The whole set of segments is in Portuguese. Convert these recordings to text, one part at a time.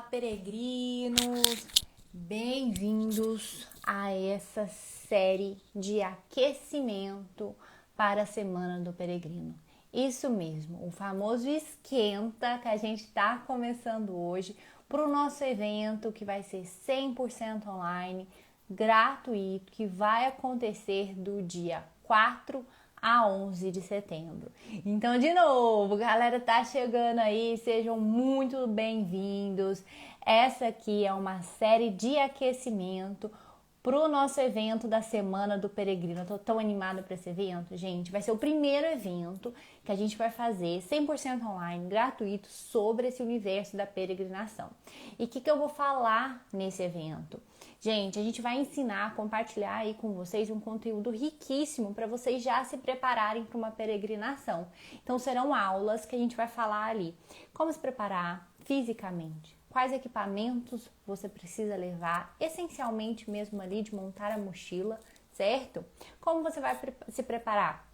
Olá, peregrinos! Bem-vindos a essa série de aquecimento para a Semana do Peregrino. Isso mesmo, o famoso esquenta que a gente está começando hoje para o nosso evento que vai ser 100% online, gratuito, que vai acontecer do dia 4 a 11 de setembro. Então, de novo, galera, tá chegando aí, sejam muito bem-vindos. Essa aqui é uma série de aquecimento pro nosso evento da Semana do Peregrino. Eu tô tão animada para esse evento, gente. Vai ser o primeiro evento que a gente vai fazer 100% online, gratuito, sobre esse universo da peregrinação. E o que eu vou falar nesse evento? Gente, a gente vai ensinar, compartilhar aí com vocês um conteúdo riquíssimo para vocês já se prepararem para uma peregrinação. Então serão aulas que a gente vai falar ali. Como se preparar fisicamente, quais equipamentos você precisa levar, essencialmente mesmo ali de montar a mochila, certo? Como você vai se preparar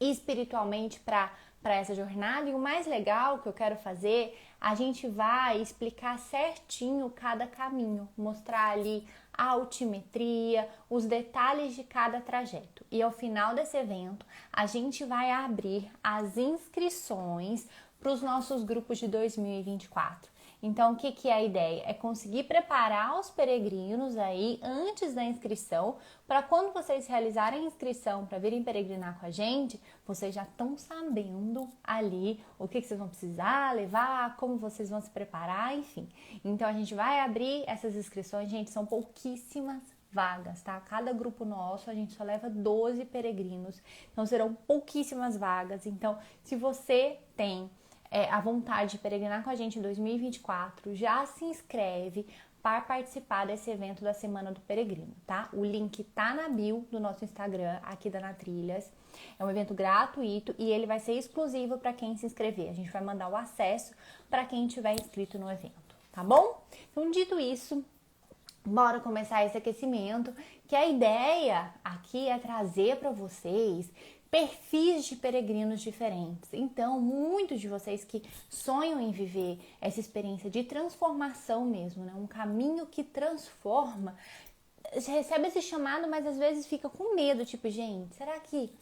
espiritualmente para essa jornada. E o mais legal que eu quero fazer, a gente vai explicar certinho cada caminho, mostrar ali a altimetria, os detalhes de cada trajeto. E ao final desse evento, a gente vai abrir as inscrições para os nossos grupos de 2024. Então, o que é a ideia? É conseguir preparar os peregrinos aí antes da inscrição, para quando vocês realizarem a inscrição para virem peregrinar com a gente, vocês já estão sabendo ali o que vocês vão precisar levar, como vocês vão se preparar, enfim. Então, a gente vai abrir essas inscrições, gente, são pouquíssimas vagas, tá? Cada grupo nosso, a gente só leva 12 peregrinos, então serão pouquíssimas vagas. Então, se você tem a vontade de peregrinar com a gente em 2024, já se inscreve para participar desse evento da Semana do Peregrino, tá? O link tá na bio do nosso Instagram, aqui da Na Trilhas. É um evento gratuito e ele vai ser exclusivo para quem se inscrever. A gente vai mandar o acesso para quem tiver inscrito no evento, tá bom? Então, dito isso, bora começar esse aquecimento, que a ideia aqui é trazer para vocês perfis de peregrinos diferentes. Então, muitos de vocês que sonham em viver essa experiência de transformação mesmo, né? Um caminho que transforma, recebe esse chamado, mas às vezes fica com medo, tipo, gente, será que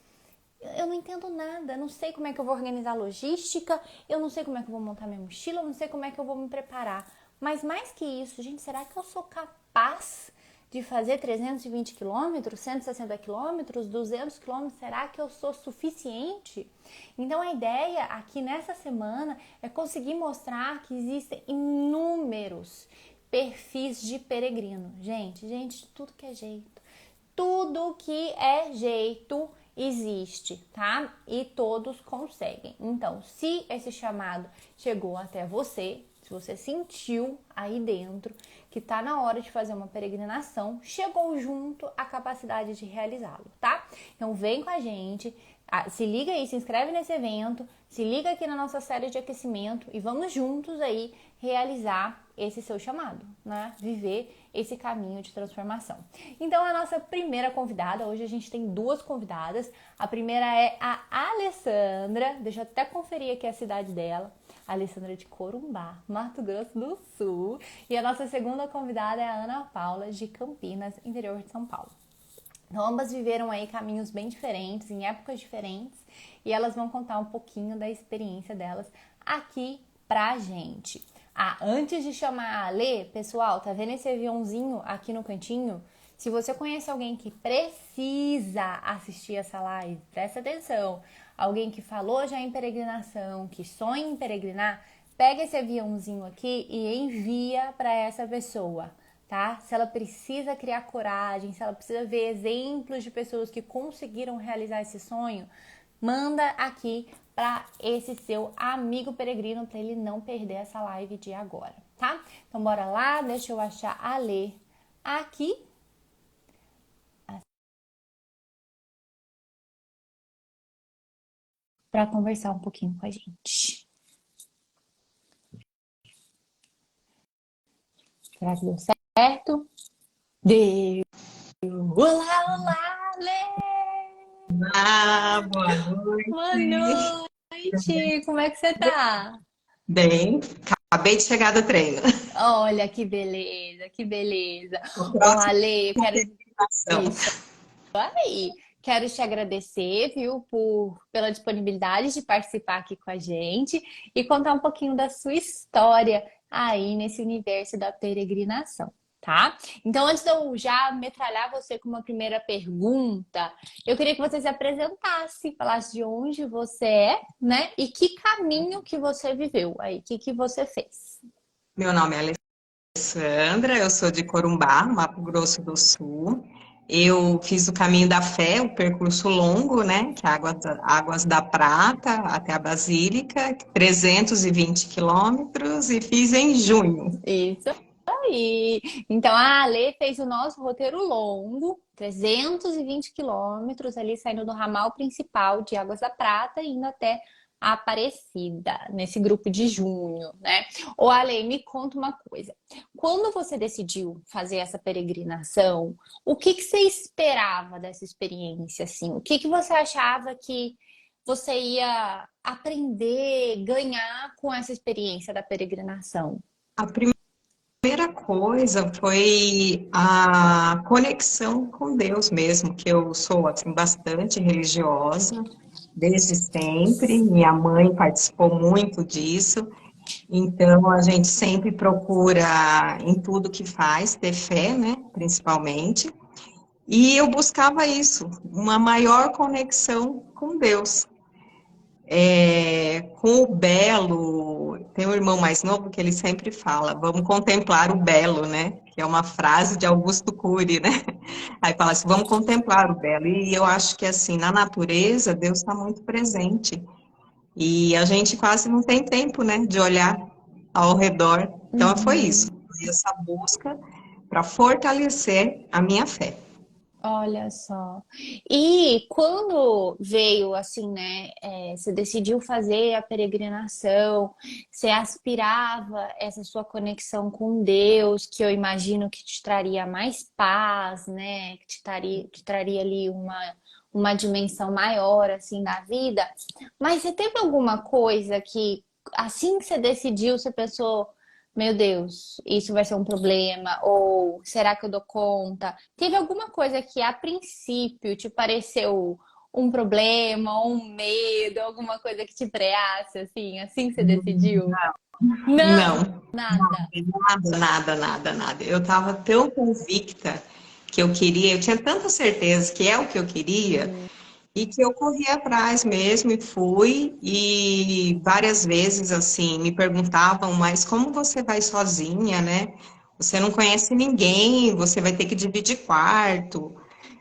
eu não entendo nada, eu não sei como é que eu vou organizar a logística, eu não sei como é que eu vou montar minha mochila, eu não sei como é que eu vou me preparar. Mas mais que isso, gente, será que eu sou capaz de fazer 320 quilômetros, 160 quilômetros, 200 quilômetros? Será que eu sou suficiente? Então a ideia aqui nessa semana é conseguir mostrar que existem inúmeros perfis de peregrino. Gente, de tudo que é jeito. Tudo que é jeito existe, tá? E todos conseguem. Então, se esse chamado chegou até você, se você sentiu aí dentro que tá na hora de fazer uma peregrinação, chegou junto a capacidade de realizá-lo, tá? Então vem com a gente, se liga aí, se inscreve nesse evento, se liga aqui na nossa série de aquecimento e vamos juntos aí realizar esse seu chamado, né? Viver esse caminho de transformação. Então a nossa primeira convidada, hoje a gente tem duas convidadas. A primeira é a Alessandra, deixa eu até conferir aqui a cidade dela. Alessandra de Corumbá, Mato Grosso do Sul. E a nossa segunda convidada é a Ana Paula, de Campinas, interior de São Paulo. Então, ambas viveram aí caminhos bem diferentes, em épocas diferentes, e elas vão contar um pouquinho da experiência delas aqui pra gente. Antes de chamar a Ale, pessoal, tá vendo esse aviãozinho aqui no cantinho? Se você conhece alguém que precisa assistir essa live, presta atenção. Alguém que falou já em peregrinação, que sonha em peregrinar, pega esse aviãozinho aqui e envia para essa pessoa, tá? Se ela precisa criar coragem, se ela precisa ver exemplos de pessoas que conseguiram realizar esse sonho, manda aqui para esse seu amigo peregrino, para ele não perder essa live de agora, tá? Então bora lá, deixa eu achar a Lê aqui. Para conversar um pouquinho com a gente. Será que deu certo? Deu! Olá, olá, Lê! Olá, boa Boa noite. noite! Como é que você tá? Bem, Acabei de chegar do treino. Olha que beleza, que beleza. O Ô, próximo Ale, eu é a quero peregrinação. isso aí. Quero te agradecer, viu, pela disponibilidade de participar aqui com a gente e contar um pouquinho da sua história aí nesse universo da peregrinação, tá? Então, antes de eu já metralhar você com uma primeira pergunta, eu queria que você se apresentasse, falasse de onde você é, né? E que caminho que você viveu aí, o que que você fez. Meu nome é Alessandra, eu sou de Corumbá, Mato Grosso do Sul. Eu fiz o Caminho da Fé, o percurso longo, né, que é Águas da Prata até a Basílica, 320 quilômetros, e fiz em junho. Isso aí. Então, a Ale fez o nosso roteiro longo, 320 quilômetros, ali saindo do ramal principal de Águas da Prata, indo até a Aparecida, nesse grupo de junho, né? Ô, Ale, me conta uma coisa. Quando você decidiu fazer essa peregrinação, o que que você esperava dessa experiência, assim? O que que você achava que você ia aprender, ganhar com essa experiência da peregrinação? A primeira coisa foi a conexão com Deus mesmo, que eu sou assim, bastante religiosa desde sempre. Minha mãe participou muito disso, então a gente sempre procura em tudo que faz ter fé, né, principalmente. E eu buscava isso, uma maior conexão com Deus. Com o belo, tem um irmão mais novo que ele sempre fala, vamos contemplar o belo, né? Que é uma frase de Augusto Cury, né? Aí fala assim, vamos contemplar o belo. E eu acho que assim, na natureza, Deus está muito presente. E a gente quase não tem tempo, né, de olhar ao redor. Então foi isso, Uhum. foi essa busca para fortalecer a minha fé. Olha só. E quando veio assim, né? Você decidiu fazer a peregrinação, você aspirava essa sua conexão com Deus, que eu imagino que te traria mais paz, né? Que te traria ali uma dimensão maior assim da vida. Mas você teve alguma coisa que, assim que você decidiu, você pensou. Meu Deus, isso vai ser um problema? Ou será que eu dou conta? Teve alguma coisa que a princípio te pareceu um problema, um medo, alguma coisa que te freasse, assim que você decidiu? Não, Não, nada. nada, nada, nada, nada. Eu estava tão convicta que eu queria, eu tinha tanta certeza que é o que eu queria, Hum, e que eu corri atrás mesmo e fui, e várias vezes assim me perguntavam, mas como você vai sozinha, né? Você não conhece ninguém, você vai ter que dividir quarto,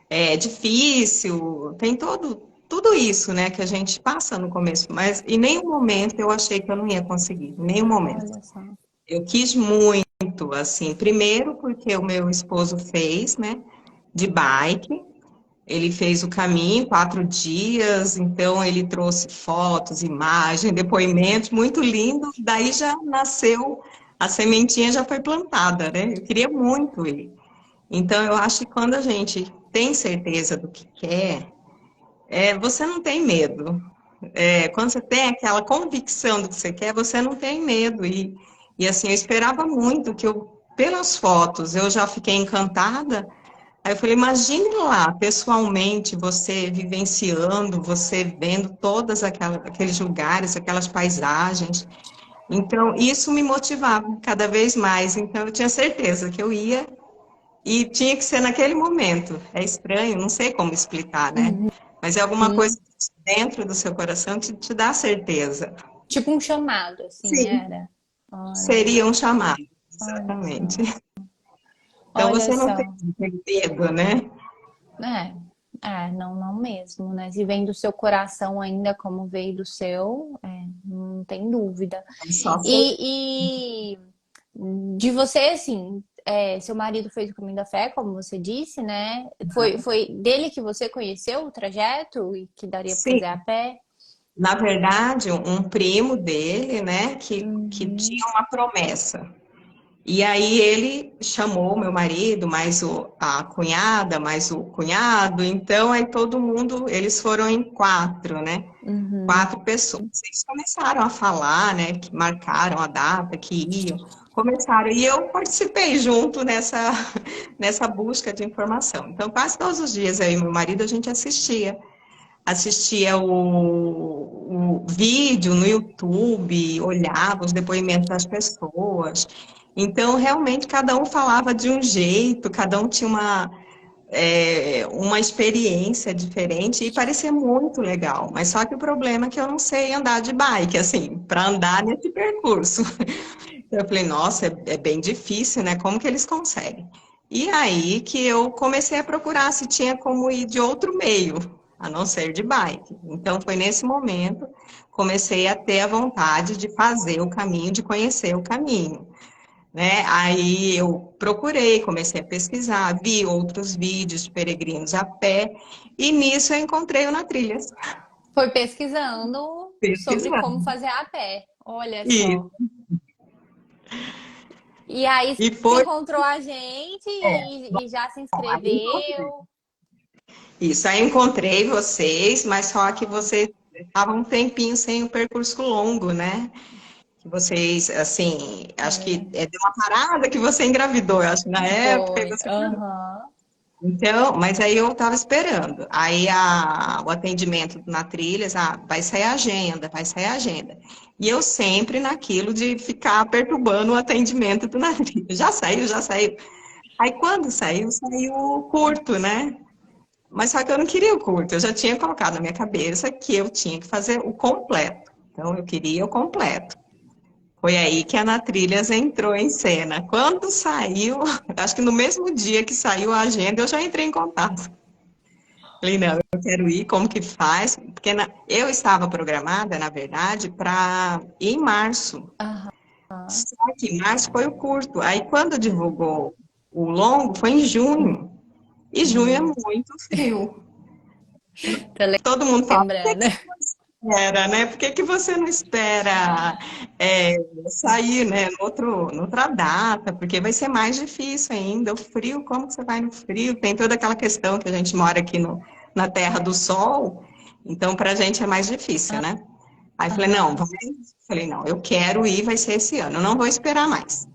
é difícil, tem tudo isso, né, que a gente passa no começo, mas em nenhum momento eu achei que eu não ia conseguir, em nenhum momento. olha só. Eu quis muito, assim, primeiro porque o meu esposo fez, né, de bike, ele fez o caminho 4 dias, então ele trouxe fotos, imagens, depoimentos, muito lindo. Daí já nasceu, a sementinha já foi plantada, né? Eu queria muito ir. Então eu acho que quando a gente tem certeza do que quer, você não tem medo. Quando você tem aquela convicção do que você quer, você não tem medo. E assim, eu esperava muito que pelas fotos, eu já fiquei encantada. Aí eu falei, imagine lá, pessoalmente, você vivenciando, você vendo aqueles lugares, aquelas paisagens. Então, isso me motivava cada vez mais. Então, eu tinha certeza que eu ia e tinha que ser naquele momento. É estranho, não sei como explicar, né? Uhum. Mas é alguma coisa dentro do seu coração que te dá certeza. Tipo um chamado, assim, Sim, era? Olha, seria um chamado, olha exatamente. só. Então, Olha você não tem só. medo, né? É, não, não mesmo, né? Se vem do seu coração ainda como veio do seu, não tem dúvida. É só E de você, assim, seu marido fez o caminho da fé, como você disse, né? Foi dele que você conheceu o trajeto e que daria para sim. fazer a pé? Na verdade, um primo dele, né, que Uhum. tinha uma promessa. E aí ele chamou meu marido, mais a cunhada, mais o cunhado. Então aí todo mundo, eles foram em quatro, né? Uhum. Quatro pessoas. Eles começaram a falar, né? Que marcaram a data, que iam. Começaram, e eu participei junto nessa busca de informação. Então, quase todos os dias aí, meu marido, a gente assistia o vídeo no YouTube, olhava os depoimentos das pessoas. Então, realmente, cada um falava de um jeito, cada um tinha uma experiência diferente e parecia muito legal. Mas só que o problema é que eu não sei andar de bike, assim, para andar nesse percurso. Eu falei, nossa, é bem difícil, né? Como que eles conseguem? E aí que eu comecei a procurar se tinha como ir de outro meio, a não ser de bike. Então foi nesse momento comecei a ter a vontade de fazer o caminho, de conhecer o caminho, né? Aí eu procurei, comecei a pesquisar, vi outros vídeos de peregrinos a pé e nisso eu encontrei o Na Trilhas. Foi pesquisando sobre como Pesquisando. fazer a pé. Olha E, só. E aí e você foi. encontrou a gente e já se inscreveu. Isso, aí encontrei vocês, mas só que vocês estavam um tempinho sem o percurso longo, né? Que vocês, assim, É acho que verdade. deu uma parada que você engravidou, eu acho, na época, e Foi. você... Aham. Então, mas aí eu estava esperando. Aí o atendimento na Trilhas, vai sair a agenda, vai sair a agenda. E eu sempre naquilo de ficar perturbando o atendimento do na Trilhas. Já saiu, já saiu. Aí quando saiu, saiu curto, né? Mas só que eu não queria o curto, eu já tinha colocado na minha cabeça que eu tinha que fazer o completo. Então eu queria o completo. Foi aí que a Ana Trilhas entrou em cena. Quando saiu, acho que no mesmo dia que saiu a agenda, eu já entrei em contato. Falei, não, eu quero ir, como que faz? Porque eu estava programada, na verdade, para ir em março. Aham. Só que março foi o curto. Aí quando divulgou o longo, foi em junho. E junho é Hum, muito frio. tô Todo mundo fala, lembrando. espera, né? Por que que você não espera é, sair, né, noutra data? Porque vai ser mais difícil ainda. O frio, como que você vai no frio? Tem toda aquela questão que a gente mora aqui na Terra do Sol, então para a gente é mais difícil, né? Aí falei, não, Aham. vai. Falei, não, eu quero ir, vai ser esse ano, eu não vou esperar mais.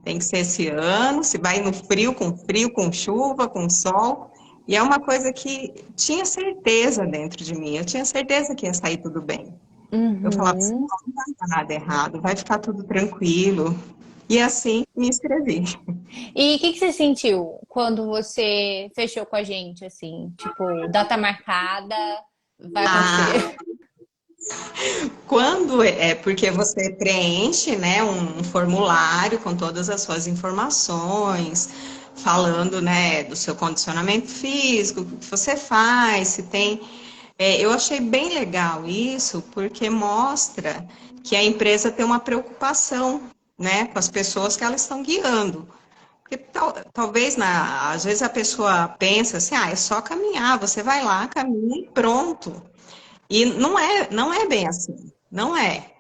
Tem que ser esse ano, se vai no frio, com chuva, com sol. E é uma coisa que tinha certeza dentro de mim, eu tinha certeza que ia sair tudo bem. Eu falava assim, Uhum. não vai dar nada errado, vai ficar tudo tranquilo. E assim me inscrevi. E o que você sentiu quando você fechou com a gente, assim? Tipo, data marcada, vai Ah, acontecer. quando é porque você preenche, né, um formulário com todas as suas informações, falando, né, do seu condicionamento físico, o que você faz, se tem. Eu achei bem legal isso, porque mostra que a empresa tem uma preocupação, né, com as pessoas que elas estão guiando. Porque talvez, às vezes a pessoa pensa assim, é só caminhar, você vai lá, caminha e pronto. E não é bem assim, não é.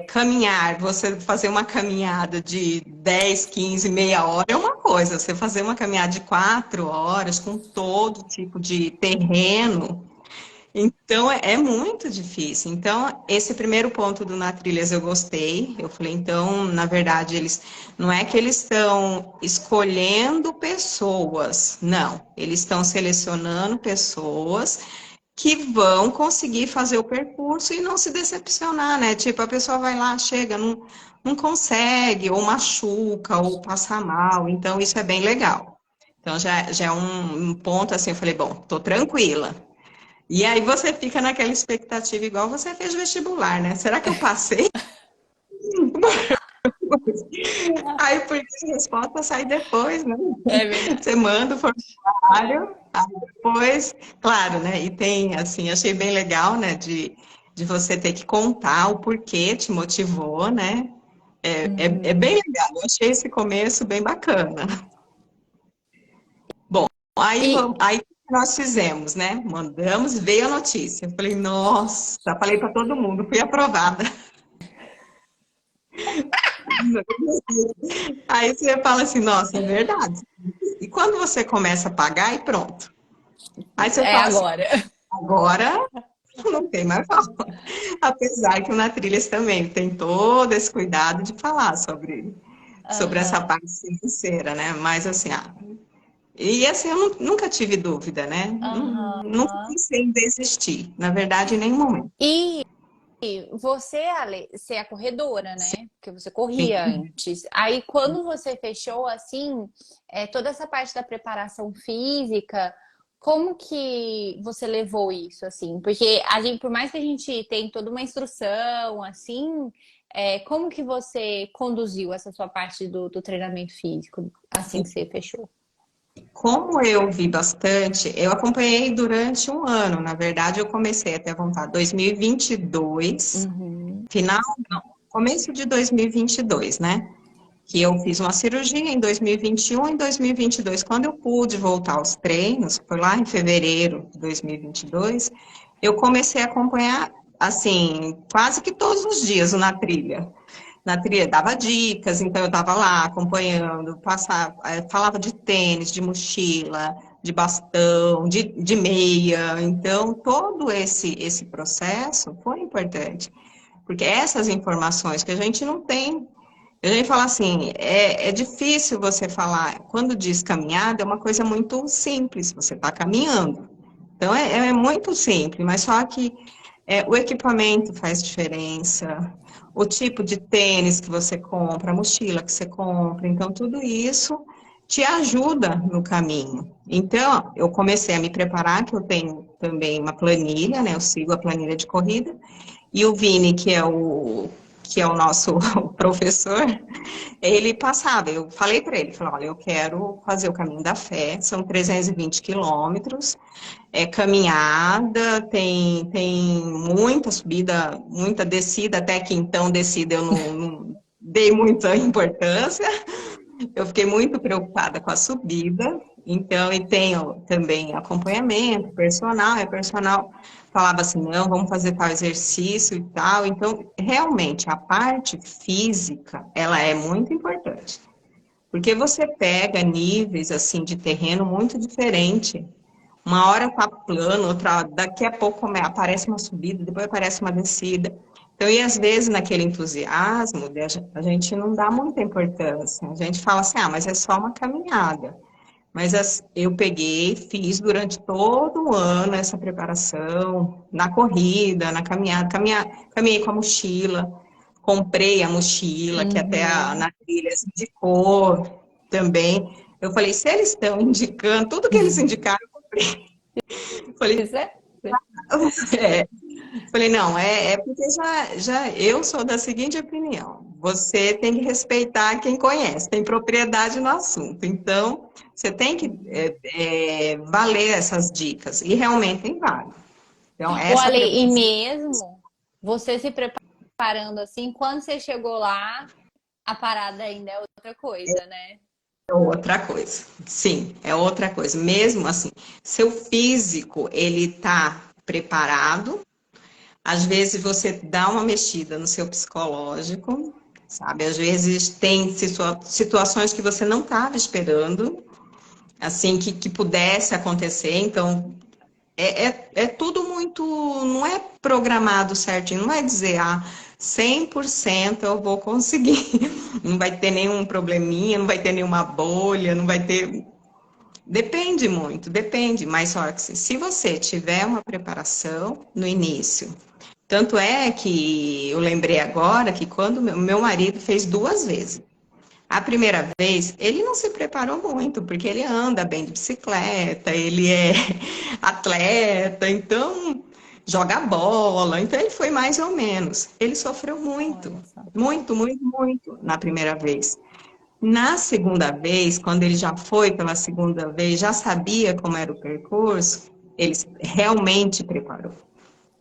Caminhar, você fazer uma caminhada de 10, 15, meia hora é uma coisa, você fazer uma caminhada de 4 horas com todo tipo de terreno, então é muito difícil. Então, esse primeiro ponto do Na Trilhas eu gostei. Eu falei, então, na verdade, eles não é que eles estão escolhendo pessoas, não, eles estão selecionando pessoas que vão conseguir fazer o percurso e não se decepcionar, né? Tipo, a pessoa vai lá, chega, não consegue, ou machuca, ou passa mal. Então, isso é bem legal. Então, já é um ponto assim, eu falei, bom, tô tranquila. E aí você fica naquela expectativa, igual você fez vestibular, né? Será que eu passei? Aí, porque a resposta sai depois, né? É verdade. Você manda o formulário, aí depois, claro, né? E tem, assim, achei bem legal, né? De você ter que contar o porquê te motivou, né? É bem Uhum. legal, eu achei esse começo bem bacana. Bom, aí, E, aí o que nós fizemos, né? Mandamos, veio a notícia. Eu falei, nossa, falei para todo mundo, fui aprovada. Aí você fala assim, nossa, é verdade. E quando você começa a pagar e pronto. Aí você É fala assim, agora. agora não tem mais volta. Apesar que o Na Trilhas também tem todo esse cuidado de falar sobre essa Aham, parte financeira, né? Mas assim, e assim, eu nunca tive dúvida, né? Nunca aham. pensei em desistir, na verdade, em nenhum momento. E você, Ale, você é corredora, né? Porque você corria Sim. antes. Aí, quando você fechou, assim, toda essa parte da preparação física, como que você levou isso, assim? Porque a gente, por mais que a gente tenha toda uma instrução, assim, como que você conduziu essa sua parte do treinamento físico, assim que você fechou? Como eu vi bastante, eu acompanhei durante um ano. Na verdade, eu comecei a ter vontade 2022, Uhum. final, não, começo de 2022, né? Que eu fiz uma cirurgia em 2021 e em 2022. Quando eu pude voltar aos treinos, foi lá em fevereiro de 2022, eu comecei a acompanhar, assim, quase que todos os dias o Na Trilha. Na trilha dava dicas, então eu estava lá acompanhando, passava, falava de tênis, de mochila, de bastão, de meia. Então, todo esse processo foi importante, porque essas informações que a gente não tem, a gente fala assim, é difícil você falar, quando diz caminhada, é uma coisa muito simples, você está caminhando. Então, é muito simples, mas só que o equipamento faz diferença, o tipo de tênis que você compra, a mochila que você compra, então tudo isso te ajuda no caminho. Então, eu comecei a me preparar, que eu tenho também uma planilha, né? Eu sigo a planilha de corrida, e o Vini, que é o nosso professor, ele passava, eu falei para ele, falei, olha, eu quero fazer o caminho da fé, são 320 quilômetros, caminhada, tem muita subida, muita descida, até que então descida eu não dei muita importância, eu fiquei muito preocupada com a subida, então, e tenho também acompanhamento personal, e o personal falava assim, não, vamos fazer tal exercício e tal, então, realmente, a parte física, ela é muito importante, porque você pega níveis, assim, de terreno muito diferente, uma hora tá plano, outra, daqui a pouco aparece uma subida, depois aparece uma descida. Então, e às vezes naquele entusiasmo, a gente não dá muita importância. A gente fala assim, mas é só uma caminhada. Mas eu peguei, fiz durante todo o ano essa preparação, na corrida, na caminhada, caminhei com a mochila, comprei a mochila, que até a Uhum. Ana Trilhas indicou também. Eu falei, se eles estão indicando, tudo que eles indicaram, eu comprei. Falei, Pois é. é, falei, não, é porque já eu sou da seguinte opinião: você tem que respeitar quem conhece, tem propriedade no assunto. Então, você tem que valer essas dicas, e realmente tem várias. Então, O essa Ale, e preparação mesmo você se preparando assim, quando você chegou lá, a parada ainda é outra coisa, né? é outra coisa. Sim, é outra coisa. Mesmo assim, seu físico, ele está preparado. Às vezes você dá uma mexida no seu psicológico, sabe? Às vezes tem situações que você não estava esperando, assim, que pudesse acontecer. Então, é tudo muito, não é programado certinho, não é dizer, 100% eu vou conseguir. Não vai ter nenhum probleminha, não vai ter nenhuma bolha, não vai ter. Depende muito, depende, mas só que se você tiver uma preparação no início, tanto é que eu lembrei agora que quando meu marido fez duas vezes. A primeira vez, ele não se preparou muito, porque ele anda bem de bicicleta, ele é atleta, então joga bola, então ele foi mais ou menos. Ele sofreu muito, Olha só. muito, muito, muito na primeira vez. Na segunda vez, quando ele já foi pela segunda vez, já sabia como era o percurso, ele realmente preparou.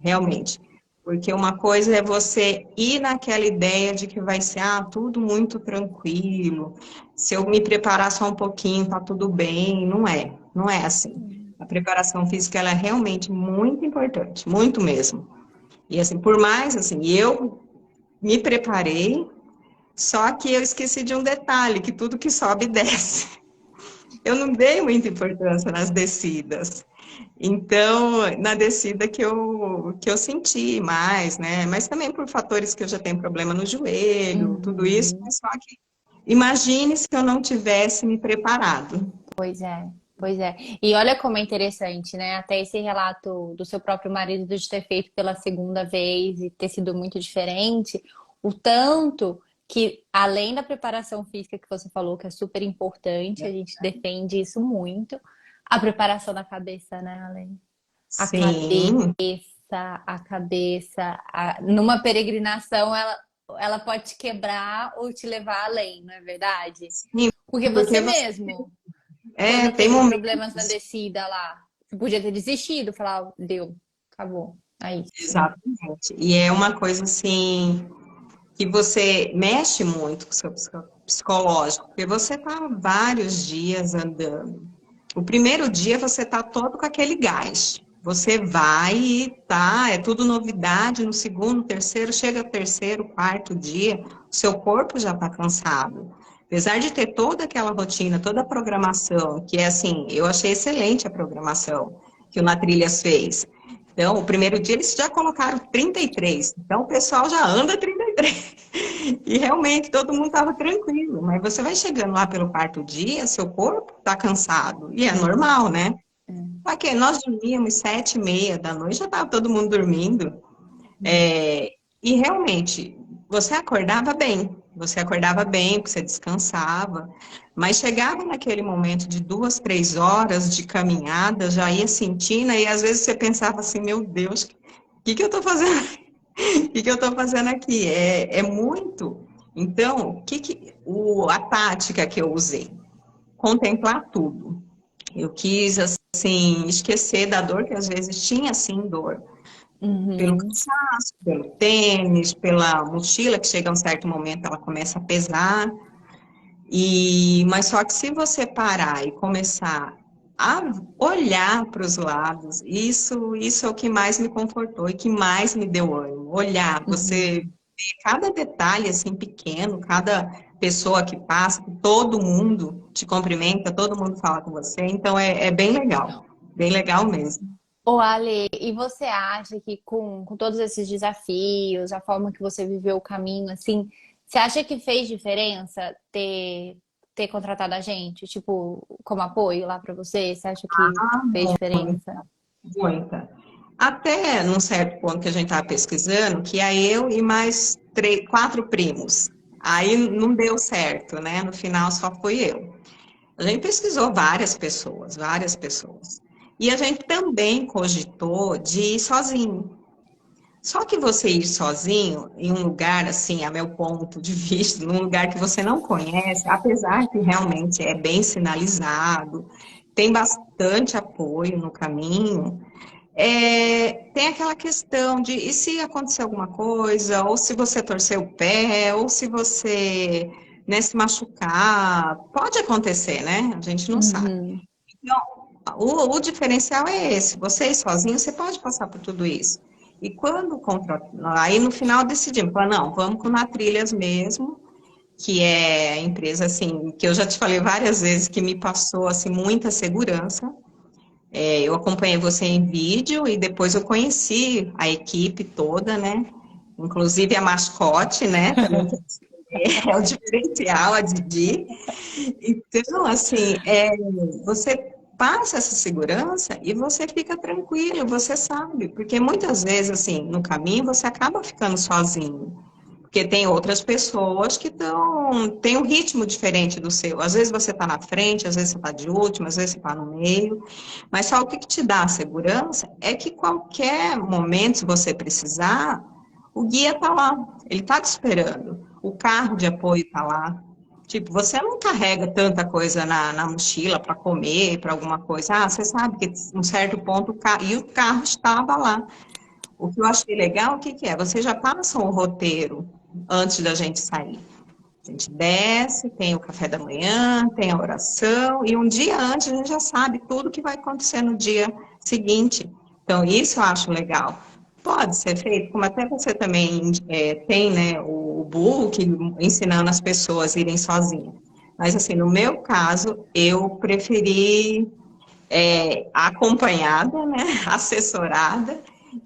Realmente. Porque uma coisa é você ir naquela ideia de que vai ser, tudo muito tranquilo. Se eu me preparar só um pouquinho, tá tudo bem. Não é assim. A preparação física, ela é realmente muito importante, muito mesmo. E assim, por mais assim, eu me preparei, Só que eu esqueci de um detalhe, que tudo que sobe desce. Eu não dei muita importância nas descidas. Então, na descida que eu senti mais, né? Mas também por fatores que eu já tenho problema no joelho, tudo isso, Uhum. mas só que imagine se eu não tivesse me preparado. Pois é, pois é. E olha como é interessante, né? Até esse relato do seu próprio marido de ter feito pela segunda vez e ter sido muito diferente, o tanto que, além da preparação física que você falou, que é super importante, a gente defende isso muito, a preparação da cabeça, né, Além? A cabeça, Sim, a cabeça, numa peregrinação, ela pode te quebrar ou te levar além, não é verdade? sim, Porque você porque você mesmo. é, Quando tem teve problemas na momentos, descida lá, você podia ter desistido, falar, "Ah, deu, acabou. É isso." exatamente. E é uma coisa assim que você mexe muito com o seu psicológico, porque você está vários dias andando. O primeiro dia você está todo com aquele gás. Você vai e tá, é tudo novidade. No segundo, terceiro, chega o terceiro, quarto dia, o seu corpo já está cansado. Apesar de ter toda aquela rotina, toda a programação, que é assim, eu achei excelente a programação que o Na Trilhas fez. Então, o primeiro dia eles já colocaram 33, então o pessoal já anda 33. E realmente todo mundo estava tranquilo, mas você vai chegando lá pelo quarto dia, seu corpo está cansado, e é É, normal, né? é. Só que nós dormíamos 7:30 da noite, já estava todo mundo dormindo, é, e realmente você acordava bem, porque você descansava, mas chegava naquele momento de 2, 3 horas de caminhada, já ia sentindo, e às vezes você pensava assim, meu Deus, o que eu estou fazendo? O que eu estou fazendo aqui? É muito. Então, a tática que eu usei? Contemplar tudo. Eu quis, assim, esquecer da dor, que às vezes tinha, sim, dor. Pelo Uhum, cansaço, pelo tênis, pela mochila, que chega a um certo momento ela começa a pesar. Mas só que se você parar e começar a olhar para os lados, isso é o que mais me confortou e que mais me deu ânimo. Olhar, você uhum. vê cada detalhe assim pequeno, cada pessoa que passa, todo mundo te cumprimenta, todo mundo fala com você, então é bem legal mesmo. Ô, Ale, e você acha que com todos esses desafios, a forma que você viveu o caminho, assim, você acha que fez diferença ter contratado a gente, tipo, como apoio lá pra você? Você acha que fez diferença? Muita. Até num certo ponto que a gente estava pesquisando, que ia eu e mais 4 primos. Aí não deu certo, né? No final só fui eu. A gente pesquisou várias pessoas, várias pessoas. E a gente também cogitou de ir sozinho. Só que você ir sozinho em um lugar assim, a meu ponto de vista, num lugar que você não conhece, apesar que realmente é bem sinalizado, tem bastante apoio no caminho, tem aquela questão de e se acontecer alguma coisa, ou se você torcer o pé, ou se você, né, se machucar, pode acontecer, né? A gente não sabe. Uhum, Então, o diferencial é esse, você ir sozinho, você pode passar por tudo isso. E quando aí no final decidimos, falar, não, vamos com Na Trilhas mesmo, que é a empresa assim, que eu já te falei várias vezes que me passou assim muita segurança. Eu acompanhei você em vídeo e depois eu conheci a equipe toda, né? Inclusive a mascote, né? Também que é o diferencial, a Didi. Então, assim, você passa essa segurança e você fica tranquilo, você sabe, porque muitas vezes, assim, no caminho você acaba ficando sozinho. Porque tem outras pessoas que têm um ritmo diferente do seu. Às vezes você está na frente, às vezes você está de último, às vezes você está no meio. Mas só o que te dá a segurança é que qualquer momento, se você precisar, o guia está lá, ele está te esperando. O carro de apoio está lá. Tipo, você não carrega tanta coisa na mochila para comer, para alguma coisa. Ah, você sabe que um certo ponto, e o carro estava lá. O que eu achei legal, o que que é? Você já passa um roteiro antes da gente sair. A gente desce, tem o café da manhã, tem a oração, e um dia antes a gente já sabe tudo que vai acontecer no dia seguinte. Então, isso eu acho legal. pode ser feito, como até você também tem, né, o book ensinando as pessoas a irem sozinhas. Mas, assim, no meu caso, eu preferi acompanhada, né, assessorada,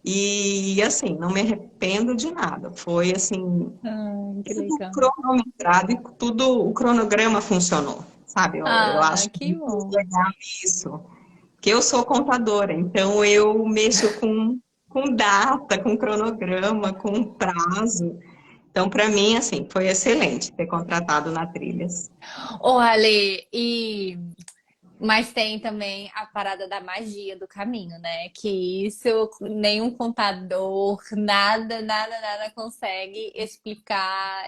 e, assim, não me arrependo de nada. Foi, assim, Que tudo legal. cronometrado e tudo, o cronograma funcionou, sabe? Eu Ah, acho que muito bom. legal isso. Que eu sou contadora, então eu mexo com data, com cronograma, com prazo. Então, para mim, assim, foi excelente ter contratado na Trilhas. Ô, Ale, mas tem também a parada da magia do caminho, né? Que isso nenhum contador, nada consegue explicar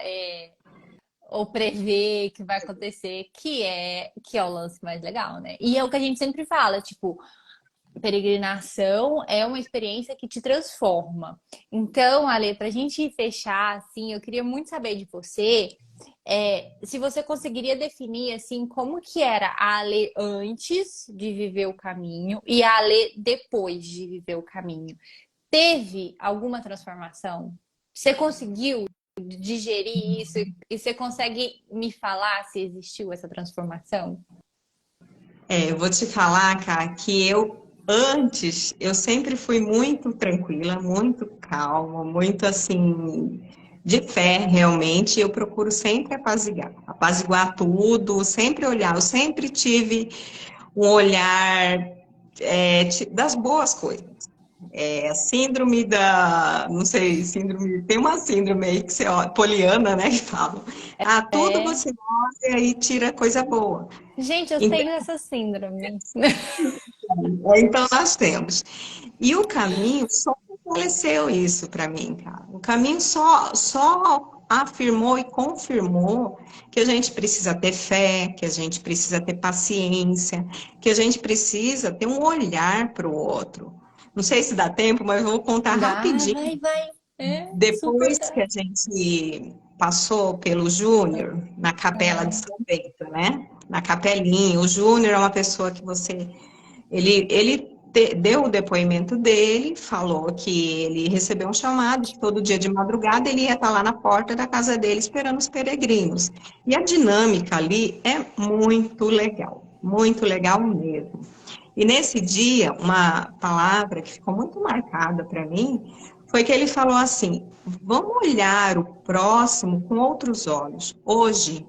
ou prever que vai acontecer, que é o lance mais legal, né? E é o que a gente sempre fala, tipo, peregrinação é uma experiência que te transforma. Então, Ale, para a gente fechar, assim, eu queria muito saber de você, se você conseguiria definir, assim, como que era a Ale antes de viver o caminho e a Ale depois de viver o caminho. Teve alguma transformação? Você conseguiu digerir isso e você consegue me falar se existiu essa transformação? Eu vou te falar, cara, que antes, eu sempre fui muito tranquila, muito calma, muito assim, de fé, realmente. Eu procuro sempre apaziguar tudo, sempre olhar. Eu sempre tive um olhar das boas coisas. Síndrome não sei, tem uma síndrome aí que você olha, poliana, né, que falam. Ah, tudo É. você olha e tira coisa boa. Gente, eu Então, tenho essa síndrome. então nós temos. E o caminho só fortaleceu isso para mim, cara. O caminho só afirmou e confirmou que a gente precisa ter fé, que a gente precisa ter paciência, que a gente precisa ter um olhar para o outro. Não sei se dá tempo, mas eu vou contar Dá, rapidinho. vai. É, super Depois dá. que a gente passou pelo Júnior, na capela de Ah, São Bento, né? Na capelinha, o Júnior é uma pessoa que deu o depoimento dele, falou que ele recebeu um chamado, que todo dia de madrugada ele ia estar lá na porta da casa dele esperando os peregrinos. E a dinâmica ali é muito legal mesmo. E nesse dia, uma palavra que ficou muito marcada para mim foi que ele falou assim: vamos olhar o próximo com outros olhos. Hoje,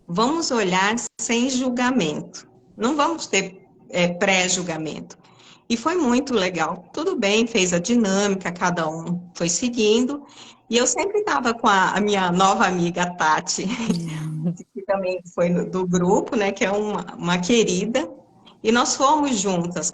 vamos olhar sem julgamento. Não vamos ter pré-julgamento. E foi muito legal. Tudo bem, fez a dinâmica, cada um foi seguindo. E eu sempre estava com a minha nova amiga Tati, que também foi do grupo, né? Que é uma querida. E nós fomos juntas,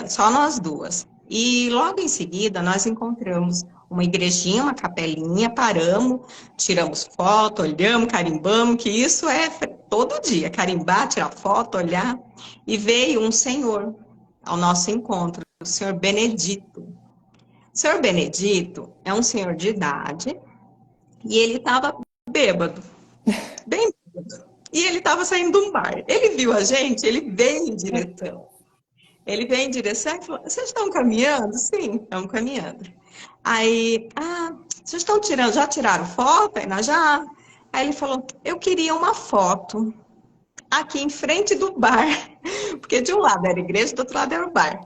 só nós duas. E logo em seguida nós encontramos uma igrejinha, uma capelinha, paramos, tiramos foto, olhamos, carimbamos, que isso é todo dia, carimbar, tirar foto, olhar. E veio um senhor ao nosso encontro, o senhor Benedito. O senhor Benedito é um senhor de idade e ele estava bêbado, bem bêbado. E ele estava saindo de um bar. Ele viu a gente, ele veio em direção. Ele veio em direção e falou: vocês estão caminhando? Sim, estamos caminhando. Aí, vocês estão tirando, já tiraram foto? Aí nós já. Aí ele falou: eu queria uma foto aqui em frente do bar, porque de um lado era a igreja, do outro lado era o bar.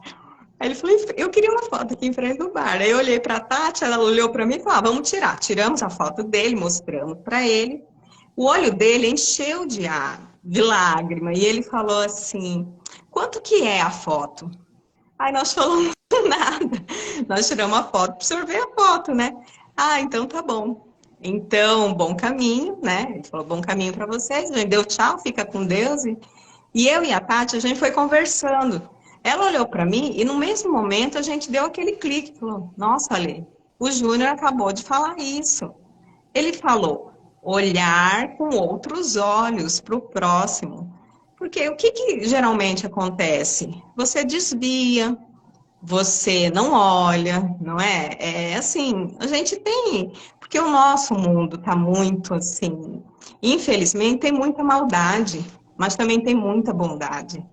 Aí ele falou: eu queria uma foto aqui em frente do bar. Aí eu olhei para a Tati, ela olhou para mim e falou: vamos tirar. Tiramos a foto dele, mostramos para ele. O olho dele encheu de lágrima, e ele falou assim: quanto que é a foto? Aí nós falamos nada. Nós tiramos a foto para o senhor ver a foto, né? Então tá bom. Então, bom caminho, né? Ele falou: bom caminho para vocês. A gente deu tchau, fica com Deus. E eu e a Tati, a gente foi conversando. Ela olhou para mim e no mesmo momento a gente deu aquele clique. Falou: nossa, Ale, o Júnior acabou de falar isso. Ele falou: olhar com outros olhos para o próximo. Porque o que geralmente acontece? Você desvia, você não olha, não é? É assim, a gente tem, porque o nosso mundo está muito assim, infelizmente tem muita maldade, mas também tem muita bondade,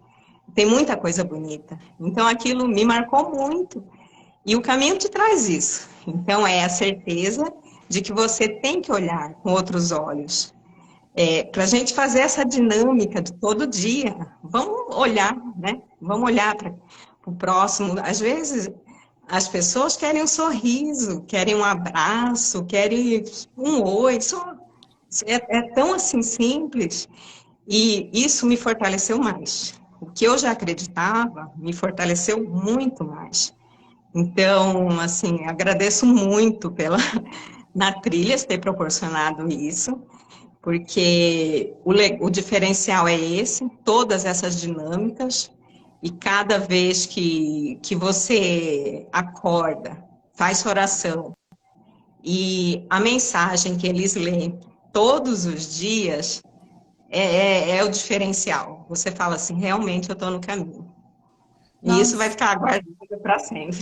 tem muita coisa bonita. Então aquilo me marcou muito. E o caminho te traz isso. Então, é a certeza de que você tem que olhar com outros olhos. Para a gente fazer essa dinâmica de todo dia, vamos olhar, né? Vamos olhar para o próximo. Às vezes, as pessoas querem um sorriso, querem um abraço, querem um oi. É tão assim simples. E isso me fortaleceu mais. O que eu já acreditava me fortaleceu muito mais. Então, assim, agradeço muito pela na trilhas ter proporcionado isso, porque o diferencial é esse, todas essas dinâmicas, e cada vez que você acorda, faz sua oração, e a mensagem que eles leem todos os dias é o diferencial. Você fala assim, realmente eu estou no caminho. E isso vai Nossa, ficar guardado para sempre.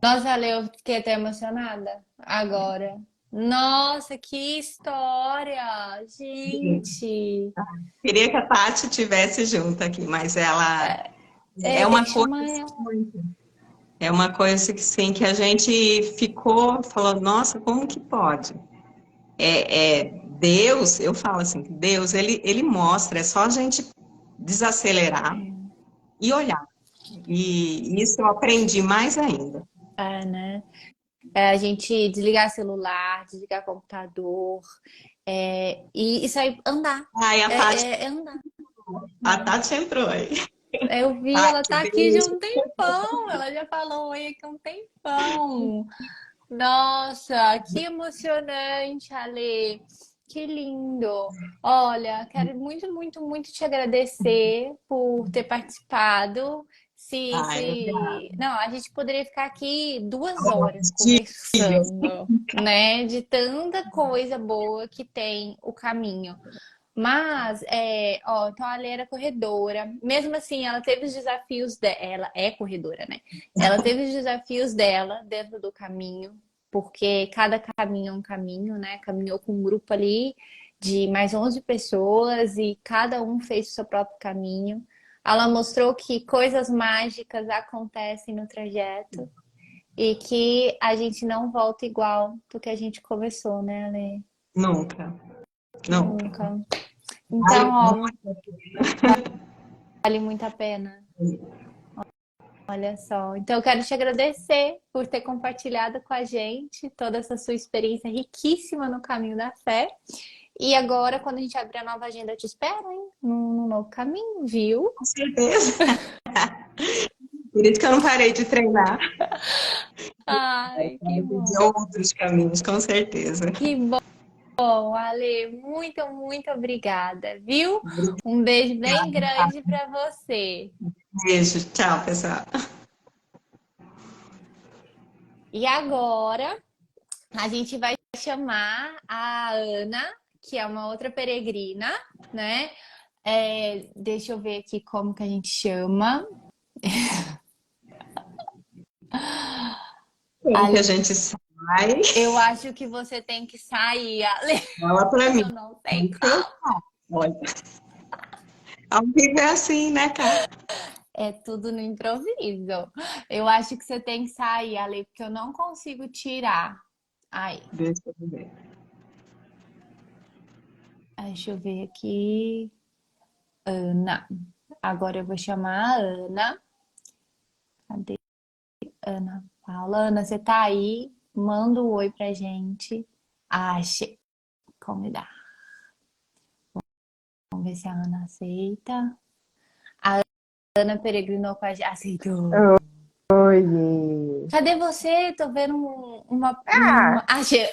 nossa, Ale, eu fiquei até emocionada agora. Nossa, que história! Gente! Queria que a Tati tivesse junto aqui, mas ela é Tem que uma coisa chamar ela. assim, é uma coisa que sim, que a gente ficou falando, nossa, como que pode? Deus, eu falo assim, Deus, ele mostra, é só a gente desacelerar e olhar. E isso eu aprendi mais ainda. É, né? É a gente desligar celular, desligar computador, e sair andar. Ai, É andar, a né? Tati entrou aí. Eu vi, ela Tati, tá aqui já há beijo. um tempão. Ela já falou oi aqui há um tempão. Nossa, que emocionante, Ale. Que lindo. Olha, quero muito, muito, muito te agradecer por ter participado. Ai, Não, a gente poderia ficar aqui 2 horas dias. conversando, né? De tanta coisa boa que tem o caminho. Mas, então a Ale era corredora. Mesmo assim, ela teve os desafios dela. Ela é corredora, né? Ela teve os desafios dela dentro do caminho, porque cada caminho é um caminho, né? Caminhou com um grupo ali de mais 11 pessoas e cada um fez o seu próprio caminho. Ela mostrou que coisas mágicas acontecem no trajeto e que a gente não volta igual do que a gente começou, né, Ale? Nunca, nunca. Nunca. Vale Então, ó, muito. vale muito a pena. Olha só. Então, eu quero te agradecer por ter compartilhado com a gente toda essa sua experiência riquíssima no caminho da fé. E agora, quando a gente abrir a nova agenda, eu te espero, hein? Num novo caminho, viu? Com certeza. Por isso que eu não parei de treinar. Ai, que De bom. outros caminhos, com certeza. Que bom, Ale. Muito, muito obrigada, viu? Um beijo bem grande para você. Beijo, tchau, pessoal. E agora, a gente vai chamar a Ana, que é uma outra peregrina, né? Deixa eu ver aqui como que a gente chama. Como que a Ale, gente sai? eu acho que você tem que sair, Ale. Fala pra mim. Eu não sei Eu como. Olha, ao vivo é assim, né, cara? É tudo no improviso. Eu acho que você tem que sair, Ale, porque eu não consigo tirar. Aí, Deixa eu ver. deixa eu ver aqui. Ana. Agora eu vou chamar a Ana. Cadê Ana Paula? Ana, você tá aí? Manda um oi pra gente. Achei. Convidar. Vamos ver se a Ana aceita. A Ana peregrinou com a gente. Aceitou. Oi. Cadê você? Tô vendo Ah, Achei.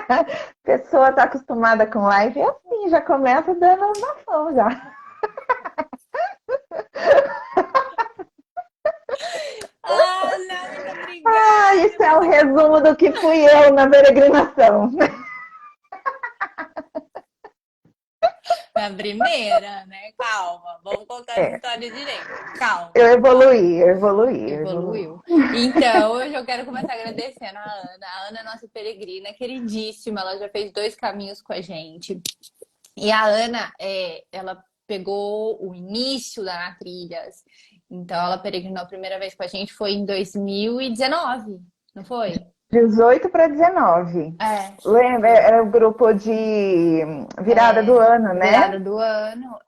a pessoa tá acostumada com live, é assim, já começa dando ovação já. Ana, muito Ah, obrigada. isso é o resumo do que fui eu na peregrinação. Na primeira, né? Calma. Vamos contar essa É, história direito. Calma, eu calma. evoluí, eu evoluí, eu evoluí. Evoluiu. Então, hoje eu quero começar agradecendo a Ana. A Ana é nossa peregrina, queridíssima. Ela já fez 2 caminhos com a gente. E a Ana, ela pegou o início da Na Trilhas. Então, ela peregrinou a primeira vez com a gente foi em 2019, não foi? 18 para 19. É, Lembra? foi. Era o grupo de virada do ano, Virada né? do ano.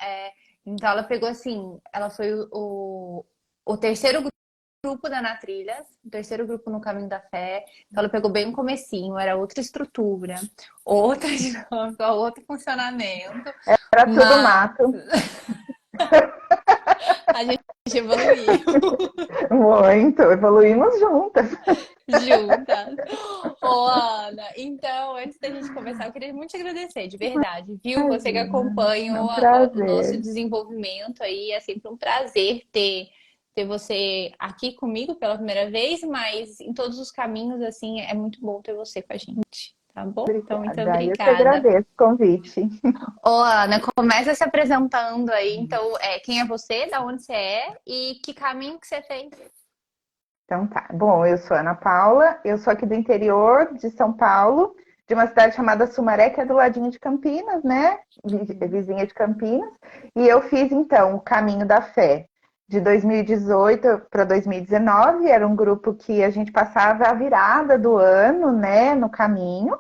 Então, ela pegou assim, ela foi o terceiro grupo da Na Trilhas, o terceiro grupo no Caminho da Fé. Então, ela pegou bem o comecinho, era outra estrutura, outra dinâmica, outro funcionamento, Era tudo mas mato. a gente evoluiu. Muito. Evoluímos juntas. Juntas. Ô, Ana, então, antes da gente começar, eu queria muito te agradecer, de verdade, viu? Você que Imagina. É acompanha um o nosso prazer. desenvolvimento aí, é sempre um prazer ter você aqui comigo pela primeira vez, mas em todos os caminhos, assim, é muito bom ter você com a gente, tá bom? Então, muito Obrigada. Eu que obrigada. agradeço o convite. Ô, Ana, começa se apresentando aí, então, quem é você, da onde você é e que caminho que você fez? Então tá. Bom, eu sou Ana Paula, eu sou aqui do interior de São Paulo, de uma cidade chamada Sumaré, que é do ladinho de Campinas, né? Vizinha de Campinas. E eu fiz então o Caminho da Fé de 2018 para 2019. Era um grupo que a gente passava a virada do ano, né, no caminho.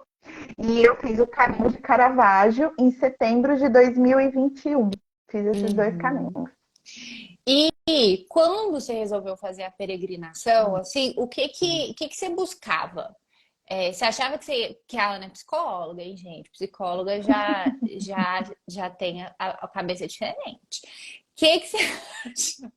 E eu fiz o Caminho de Caravaggio em setembro de 2021. Fiz esses dois caminhos. Uhum. E quando você resolveu fazer a peregrinação, assim, o que você buscava? Você achava que a Ana é psicóloga, hein, gente? Psicóloga já tem a cabeça diferente. O que você acha?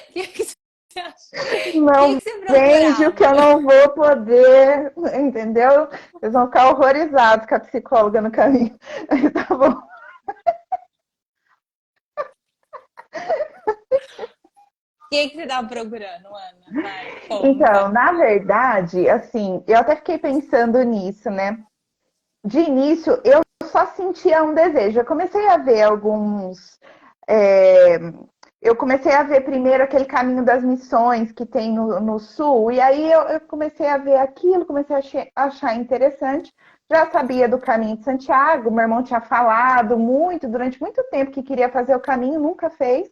O que você acha? O Não que você vende o que procurava? eu não vou poder, entendeu? Eles vão ficar horrorizados com a psicóloga no caminho. Aí tá bom. O que você estava procurando, Ana? Vai, Então, conta. na verdade, assim, eu até fiquei pensando nisso, né? De início, eu só sentia um desejo. Eu comecei a ver alguns. é, Eu comecei a ver primeiro aquele caminho das missões que tem no sul, e aí eu comecei a ver aquilo, comecei a achar interessante. Já sabia do caminho de Santiago, meu irmão tinha falado muito, durante muito tempo, que queria fazer o caminho, nunca fez.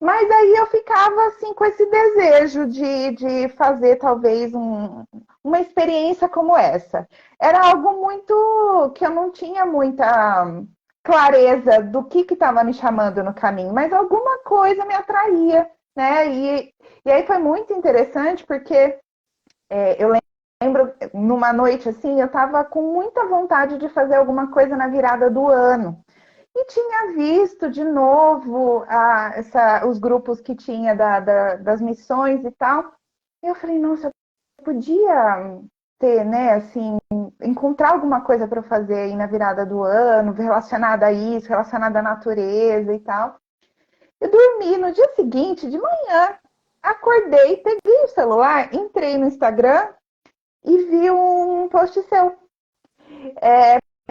Mas aí eu ficava assim com esse desejo de fazer talvez uma experiência como essa. Era algo muito que eu não tinha muita clareza do que estava me chamando no caminho, mas alguma coisa me atraía, né? E aí foi muito interessante porque eu lembro numa noite assim, eu estava com muita vontade de fazer alguma coisa na virada do ano. E tinha visto de novo os grupos que tinha das missões e tal. E eu falei, nossa, eu podia ter, né, assim, encontrar alguma coisa para fazer aí na virada do ano, relacionada a isso, relacionada à natureza e tal. Eu dormi no dia seguinte, de manhã, acordei, peguei o celular, entrei no Instagram e vi um post seu.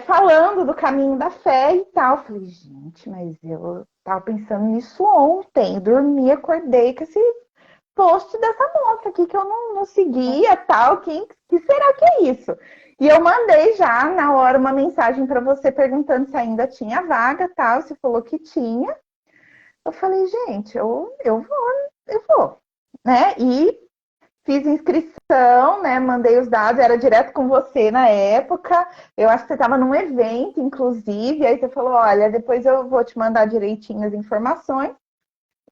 Falando do caminho da fé e tal. Falei, gente, mas eu tava pensando nisso ontem. Dormi, acordei com esse post dessa moça aqui que eu não seguia, tal. Que será que é isso? E eu mandei já na hora uma mensagem para você perguntando se ainda tinha vaga, tal. Você falou que tinha. Eu falei, gente, eu vou, né? E fiz inscrição, né? Mandei os dados, era direto com você na época. Eu acho que você estava num evento, inclusive. Aí você falou: olha, depois eu vou te mandar direitinho as informações.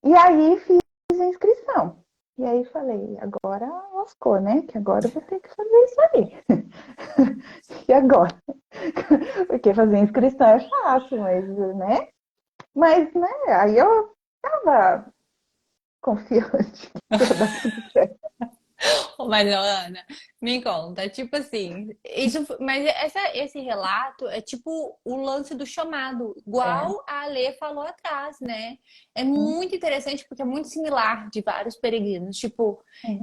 E aí fiz a inscrição. E aí falei: agora lascou, né? Que agora eu vou ter que fazer isso aí. E agora? Porque fazer inscrição é fácil, né? Mas, né? Aí eu tava confiante que ia dar tudo certo. Mas, ó, Ana, me conta, tipo assim, esse relato é tipo o lance do chamado, É. igual a Alê falou atrás, né? É muito interessante porque é muito similar de vários peregrinos. Tipo,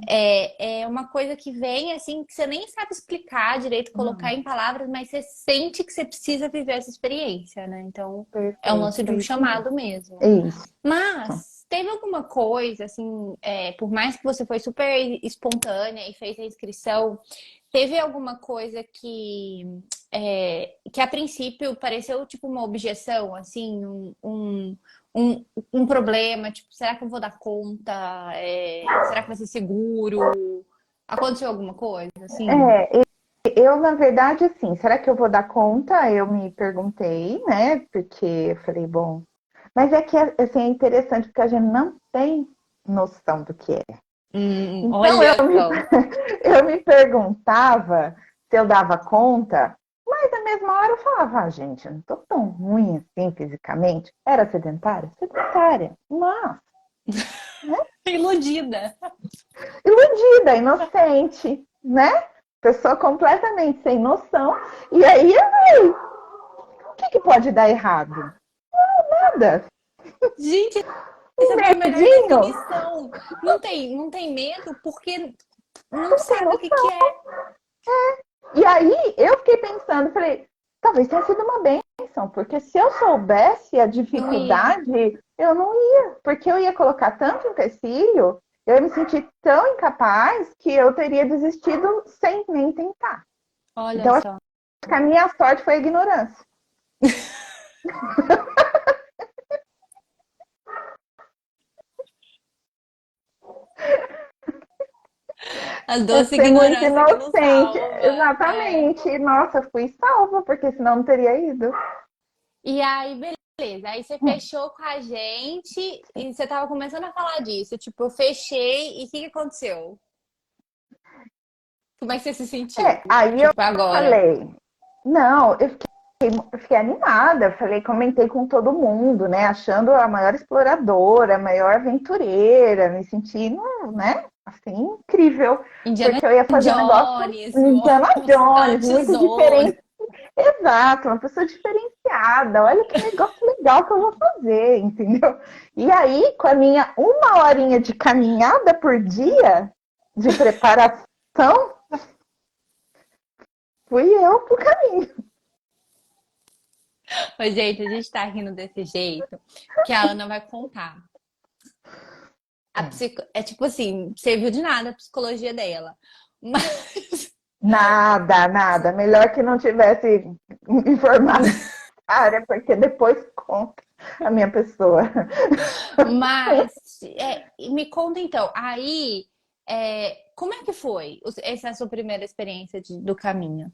é uma coisa que vem assim, que você nem sabe explicar direito, colocar Não, em palavras, mas você sente que você precisa viver essa experiência, né? Então, é um perfeito. lance de É um isso mesmo. chamado mesmo. É isso. Mas teve alguma coisa, assim, por mais que você foi super espontânea e fez a inscrição, teve alguma coisa que a princípio pareceu tipo uma objeção, assim, um problema, tipo, será que eu vou dar conta? Será que vai ser seguro? Aconteceu alguma coisa, assim? É, eu, na verdade, assim, será que eu vou dar conta? Eu me perguntei, né? Porque eu falei, bom. Mas é que assim, é interessante porque a gente não tem noção do que é. Então Olha só. eu me perguntava se eu dava conta, mas na mesma hora eu falava, gente, eu não tô tão ruim assim fisicamente. Era sedentária? Sedentária. Mas, Iludida. iludida, inocente, né? Pessoa completamente sem noção. E aí, o que pode dar errado? Nada. Gente, Um essa foi a melhor medinho, definição. Não tem medo porque não não tem sabe o que noção. que é. E aí eu fiquei pensando, falei, talvez tenha sido uma bênção, porque se eu soubesse a Não ia. dificuldade, eu não ia, porque eu ia colocar tanto empecilho, eu ia me sentir tão incapaz que eu teria desistido sem nem tentar. Olha Então, acho só. que a minha sorte foi a ignorância. A É doce ser muito ignorância que nos inocente. salva. Exatamente. Nossa, fui salva, porque senão não teria ido. E aí, beleza. Aí você fechou com a gente e você tava começando a falar disso. Tipo, eu fechei e o que que aconteceu? Como é que você se sentiu? Aí eu Tipo, agora. falei, não, eu fiquei animada, falei, comentei com todo mundo, né? Achando a maior exploradora, a maior aventureira, me sentindo, né? Assim, incrível, Indiana porque eu ia fazer um negócio Jones, Indiana buscar o Jones, muito tesouro. diferente. Exato, uma pessoa diferenciada. Olha que negócio legal que eu vou fazer, entendeu? E aí, com a minha 1 horinha de caminhada por dia, de preparação, fui eu pro caminho. Mas, gente, a gente tá rindo desse jeito que a Ana vai contar. É tipo assim, serviu de nada a psicologia dela. Mas, Nada, nada. Melhor que não tivesse informado a área, porque depois conta a minha pessoa. mas me conta então, aí, como é que foi essa sua primeira experiência do caminho?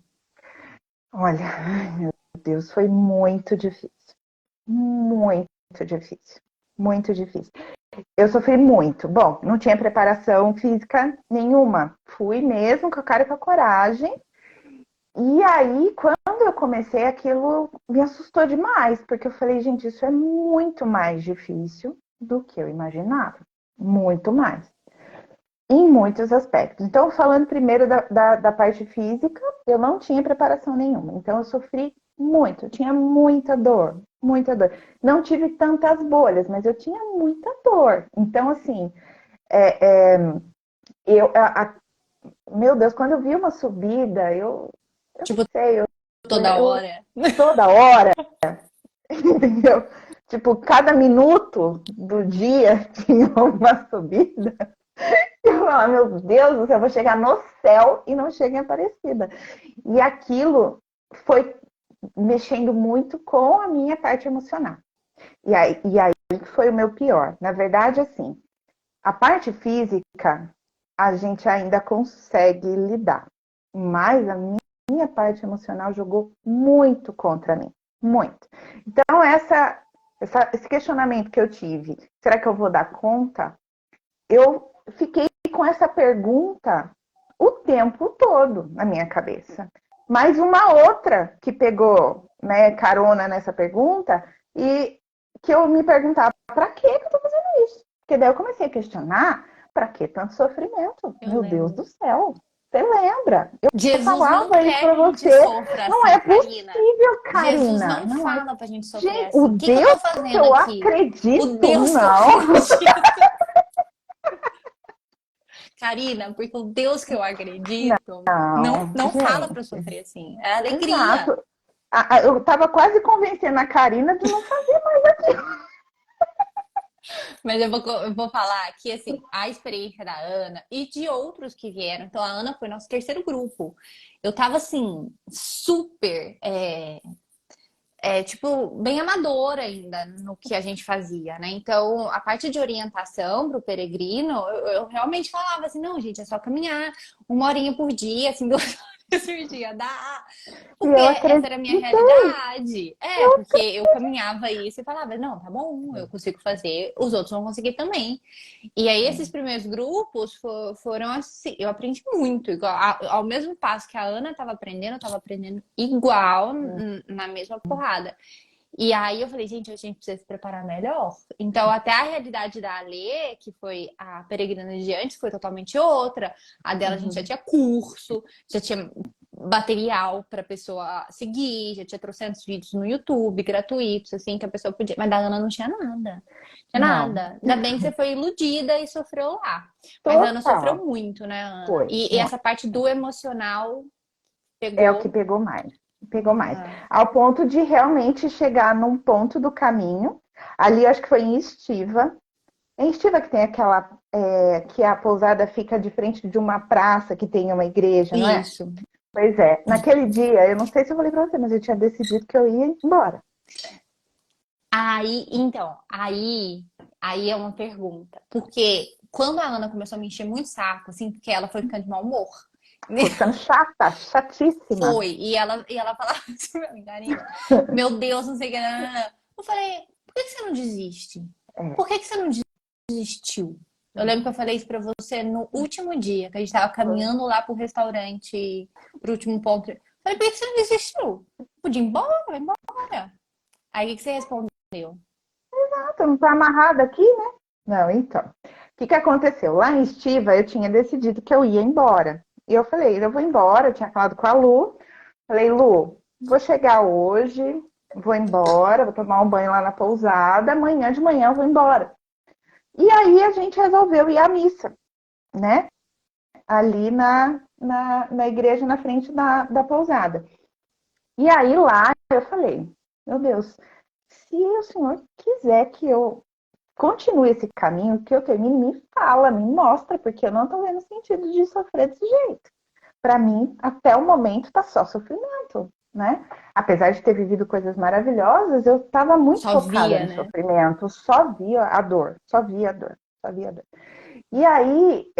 Olha, ai, meu Deus, foi muito difícil. Muito difícil. Muito difícil. Eu sofri muito. Bom, não tinha preparação física nenhuma. Fui mesmo com a cara e com a coragem. E aí, quando eu comecei, aquilo me assustou demais, porque eu falei, gente, isso é muito mais difícil do que eu imaginava. Muito mais. Em muitos aspectos. Então, falando primeiro da parte física, eu não tinha preparação nenhuma. Então, eu sofri muito, eu tinha muita dor, muita dor. Não tive tantas bolhas, mas eu tinha muita dor. Então, assim, é, é, eu, meu Deus, quando eu vi uma subida, eu não Tipo, sei, toda eu hora? toda hora, entendeu? Tipo, cada minuto do dia tinha uma subida. Eu falava, meu Deus do céu, eu vou chegar no céu e não chego em Aparecida. E aquilo foi mexendo muito com a minha parte emocional. E aí foi o meu pior. Na verdade, assim, a parte física a gente ainda consegue lidar, mas a minha parte emocional jogou muito contra mim, muito. Então, esse questionamento que eu tive, será que eu vou dar conta? Eu fiquei com essa pergunta o tempo todo na minha cabeça. Mais uma outra que pegou, né, carona nessa pergunta e que eu me perguntava, para que eu estou fazendo isso? Porque daí eu comecei a questionar, para que tanto sofrimento? Eu Meu Deus lembro. do céu. Você lembra? Eu Jesus não falava isso quer para que a gente você. sofra Não assim, é Karina. possível, Jesus Karina. não Não é. fala pra gente sofrer Gente, o assim. O que que eu Deus tô que fazendo eu aqui? O acredito, Deus que eu não. acredito. Karina, porque o Deus que eu acredito não, Não, não fala pra gente. sofrer assim. É alegria. Exato. Eu estava quase convencendo a Karina de não fazer mais aquilo. Mas eu vou falar que, assim, a experiência da Ana e de outros que vieram. Então, a Ana foi nosso terceiro grupo. Eu tava, assim, super, tipo, bem amadora ainda no que a gente fazia, né? Então, a parte de orientação para o peregrino, eu realmente falava assim, não, gente, é só caminhar 1 horinha por dia, assim, 2 horas por dia, dá. E Porque eu essa era a minha acreditei. realidade. Porque eu caminhava isso e falava, não, tá bom, eu consigo fazer, os outros vão conseguir também. E aí, esses primeiros grupos foram assim, eu aprendi muito, igual, ao mesmo passo que a Ana estava aprendendo igual, na mesma porrada. E aí eu falei, gente, a gente precisa se preparar melhor. Então, até a realidade da Alê, que foi a peregrina de antes, foi totalmente outra. A dela a gente já tinha curso, já tinha material para a pessoa seguir, já tinha trocentos vídeos no YouTube gratuitos, assim, que a pessoa podia. Mas da Ana não tinha nada. Tinha Não, nada. Ainda bem que você foi iludida e sofreu lá. Mas a Ana total. sofreu muito, né, Ana? Foi. E essa parte do emocional É o que pegou. pegou mais. Pegou mais. Ah, Ao ponto de realmente chegar num ponto do caminho. Ali, acho que foi em Estiva. Em Estiva que tem aquela. Que a pousada fica de frente de uma praça que tem uma igreja, não é? isso. Pois é. Naquele dia, eu não sei se eu falei pra você, mas eu tinha decidido que eu ia embora. Aí, então, aí é uma pergunta. Porque quando a Ana começou a me encher muito saco, assim, porque ela foi ficando de mau humor. Foi ficando chata, chatíssima. Foi. E ela falava assim pra mim, Karina, meu Deus, não sei o que. Não, não, não. Eu falei, por que que você não desiste? É. Por que que você não desistiu? Eu lembro que eu falei isso pra você no último dia, que a gente tava caminhando lá pro restaurante, pro último ponto. Eu falei, por que que você não desistiu? Podia ir embora, vai embora. Aí o que que você respondeu? Tu não tá amarrada aqui, né? Não, então. O que aconteceu? Lá em Estiva, eu tinha decidido que eu ia embora. E eu falei, eu vou embora. Eu tinha falado com a Lu. Falei, Lu, vou chegar hoje, vou embora, vou tomar um banho lá na pousada. Amanhã de manhã eu vou embora. E aí a gente resolveu ir à missa, né? Ali na igreja, na frente da pousada. E aí lá eu falei, meu Deus, se o senhor quiser que eu continue esse caminho, que eu termine, me fala, me mostra, porque eu não tô vendo sentido de sofrer desse jeito. Para mim, até o momento, tá só sofrimento, né? Apesar de ter vivido coisas maravilhosas, eu estava muito Só focada via, no né? sofrimento, só via a dor, só via a dor, só via a dor. E aí,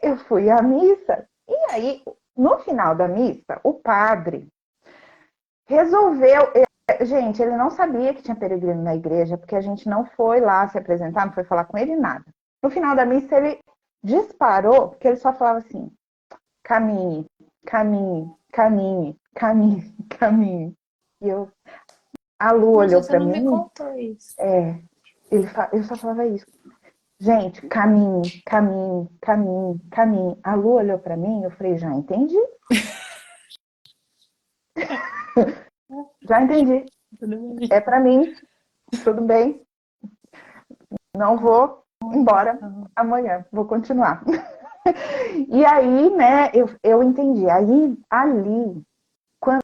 eu fui à missa, e aí, no final da missa, o padre resolveu. Gente, ele não sabia que tinha peregrino na igreja, porque a gente não foi lá se apresentar, não foi falar com ele, nada. No final da missa, ele disparou, porque ele só falava assim: caminhe, caminhe, caminhe, caminhe, caminhe. E a Lu Nossa, olhou você para não me mim, contou isso. ele só falava isso. Gente, caminhe, caminhe, caminhe, caminhe. A Lu olhou para mim, eu falei, já entendi, já entendi. Tudo bem. É para mim, tudo bem, não vou embora amanhã, vou continuar. E aí, né, eu entendi. Aí, ali, quando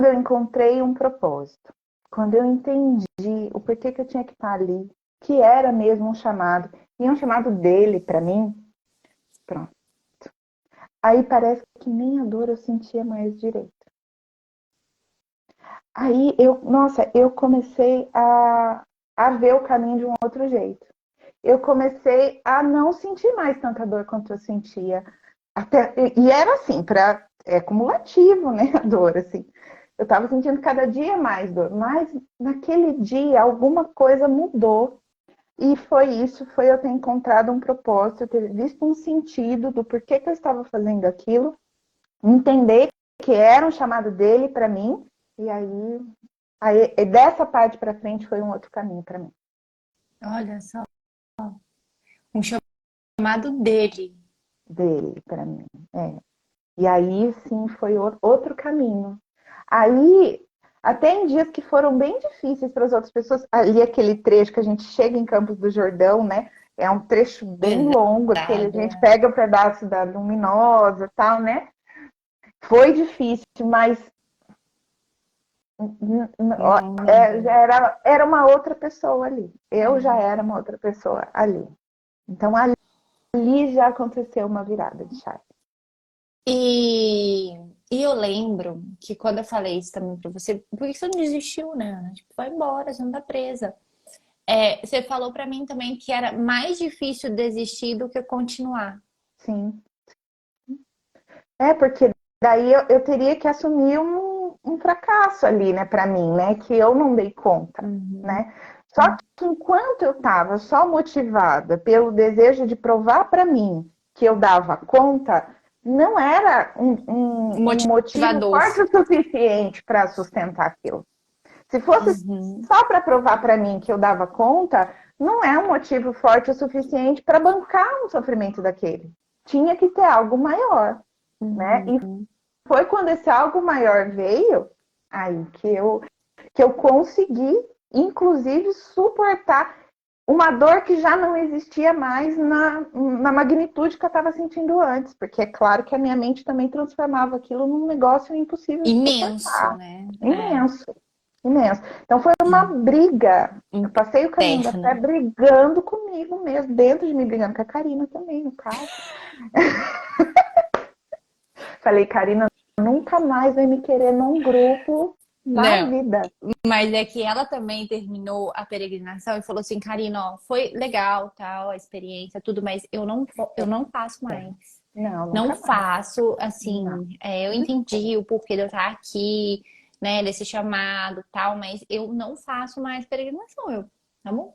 eu encontrei um propósito, quando eu entendi o porquê que eu tinha que estar ali, que era mesmo um chamado, e um chamado dele para mim, pronto. Aí parece que nem a dor eu sentia mais direito. Aí nossa, eu comecei a ver o caminho de um outro jeito. Eu comecei a não sentir mais tanta dor quanto eu sentia. E era assim, é cumulativo, né, a dor, assim. Eu estava sentindo cada dia mais dor, mas naquele dia alguma coisa mudou. E foi isso, foi eu ter encontrado um propósito, eu ter visto um sentido do porquê que eu estava fazendo aquilo, entender que era um chamado dele para mim, e aí dessa parte para frente foi um outro caminho para mim, Olha só, um chamado dele. dele para mim. É. E aí sim foi outro caminho. Aí, até em dias que foram bem difíceis para as outras pessoas, ali aquele trecho que a gente chega em Campos do Jordão, né? É um trecho bem longo, aquele a Pesado, gente é. pega o pedaço da luminosa e tal, né? Foi difícil, mas Não Já lembro. era uma outra pessoa ali. Eu já era uma outra pessoa ali. Então ali já aconteceu uma virada de chave. E, e eu lembro que quando eu falei isso também pra você, por que você não desistiu, né, Ana? Tipo, vai embora, você não tá presa. Você falou pra mim também que era mais difícil desistir do que continuar. Sim. Porque daí eu teria que assumir um fracasso ali, né, para mim, né, que eu não dei conta, Uhum. né. Só que enquanto eu estava só motivada pelo desejo de provar para mim que eu dava conta, não era um motivo Motivador. forte o suficiente para sustentar aquilo. Se fosse Uhum. só para provar para mim que eu dava conta, não é um motivo forte o suficiente para bancar um sofrimento daquele. Tinha que ter algo maior, né? E Uhum. foi quando esse algo maior veio, aí que eu consegui, inclusive, suportar uma dor que já não existia mais na magnitude que eu estava sentindo antes, porque é claro que a minha mente também transformava aquilo num negócio impossível de Imenso, suportar, né? imenso, imenso. Então foi uma briga. Eu passei o caminho da fé Interno. brigando comigo mesmo, dentro de mim, brigando com a Karina também, no caso. Falei, Karina, nunca mais vai me querer num grupo na Não, vida. mas é que ela também terminou a peregrinação e falou assim, Karina, ó, foi legal, tal, a experiência, tudo, mas eu não faço mais. Não, Não nunca mais. faço, Não. assim, eu entendi o porquê de eu estar aqui, né, desse chamado, tal, mas eu não faço mais peregrinação. Tá bom?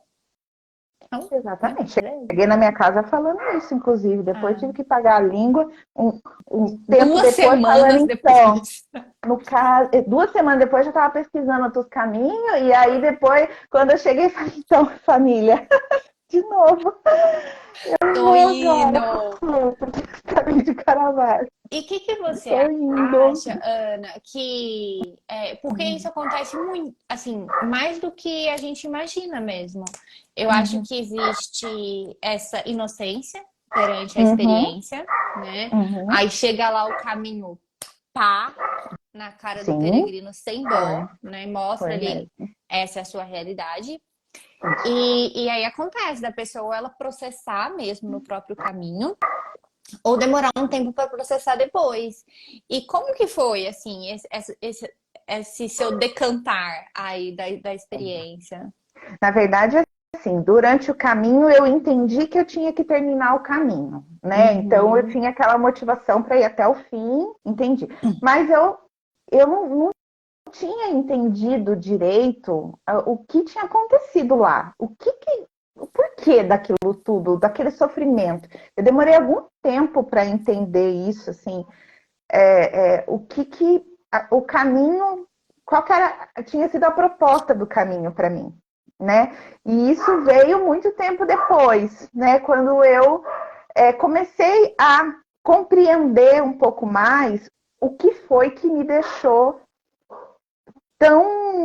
Não, né? Exatamente. Beleza. Cheguei na minha casa falando isso, inclusive. Depois tive Ah, que pagar a língua. Um tempo duas depois, falando semanas então. depois. No caso, 2 semanas depois eu estava pesquisando outros caminhos. E aí depois, quando eu cheguei, falei, então, família, de novo, eu Tô vou agora indo. pro caminho de Caravaggio. E o que você Estou indo. acha, Ana, porque isso acontece muito, assim, mais do que a gente imagina mesmo. Eu acho Uhum, que existe essa inocência perante a uhum, experiência, né? uhum. Aí chega lá o caminho, pá, na cara do Sim, peregrino sem foi, dó, né? Mostra foi ali mesmo. essa é a sua realidade. Isso. E aí acontece da pessoa ela processar mesmo no próprio caminho ou demorar um tempo para processar depois. E como que foi, assim, esse seu decantar aí da experiência? Na verdade, assim, durante o caminho eu entendi que eu tinha que terminar o caminho, né? Então eu Uhum. tinha aquela motivação para ir até o fim, entendi. Mas eu não tinha entendido direito o que tinha acontecido lá, o porquê daquilo tudo, daquele sofrimento. Eu demorei algum tempo para entender isso, assim, o o caminho, qual que era, tinha sido a proposta do caminho para mim, né? E isso veio muito tempo depois, né? Quando eu comecei a compreender um pouco mais o que foi que me deixou tão,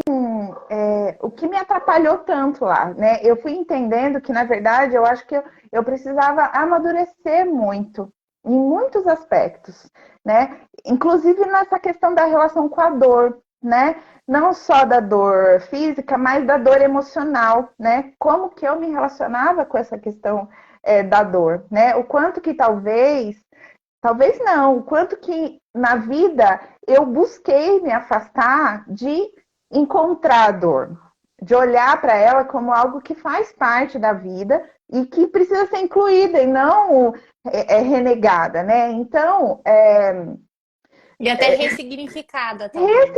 o que me atrapalhou tanto lá, né? Eu fui entendendo que, na verdade, eu acho que eu precisava amadurecer muito, em muitos aspectos, né? Inclusive nessa questão da relação com a dor, né? Não só da dor física, mas da dor emocional, né? Como que eu me relacionava com essa questão da dor, né? O quanto que talvez não, o quanto que na vida eu busquei me afastar de encontrar a dor, de olhar para ela como algo que faz parte da vida e que precisa ser incluída e não renegada, né? Então, E até ressignificada, talvez.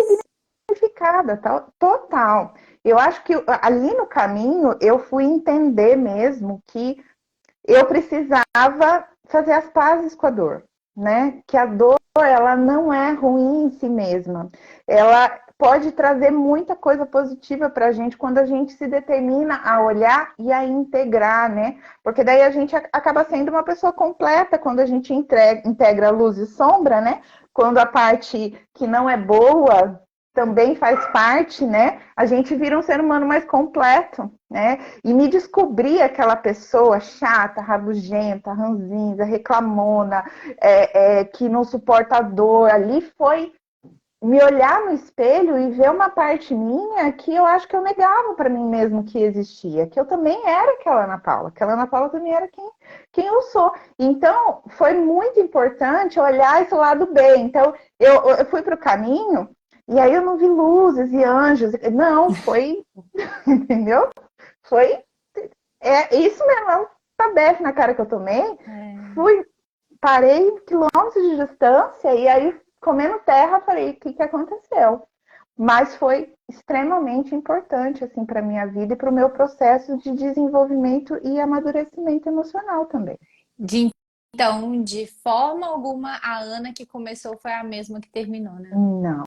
ressignificada, total. Eu acho que ali no caminho eu fui entender mesmo que eu precisava fazer as pazes com a dor, né? Que a dor, ela não é ruim em si mesma. Ela pode trazer muita coisa positiva para a gente quando a gente se determina a olhar e a integrar, né? Porque daí a gente acaba sendo uma pessoa completa quando a gente integra luz e sombra, né? Quando a parte que não é boa também faz parte, né? A gente vira um ser humano mais completo, né? E me descobrir aquela pessoa chata, rabugenta, ranzinza, reclamona, que não suporta a dor, ali foi me olhar no espelho e ver uma parte minha que eu acho que eu negava para mim mesmo que existia, que eu também era aquela Ana Paula também era quem eu sou. Então, foi muito importante olhar esse lado B. Então, eu fui para o caminho e aí eu não vi luzes e anjos. Não, foi, entendeu? Foi isso mesmo, é um tabef na cara que eu tomei. Fui, parei quilômetros de distância e aí, comendo terra, falei, o que aconteceu? Mas foi extremamente importante, assim, para minha vida e para o meu processo de desenvolvimento e amadurecimento emocional também. Então, de forma alguma, a Ana que começou foi a mesma que terminou, né? Não.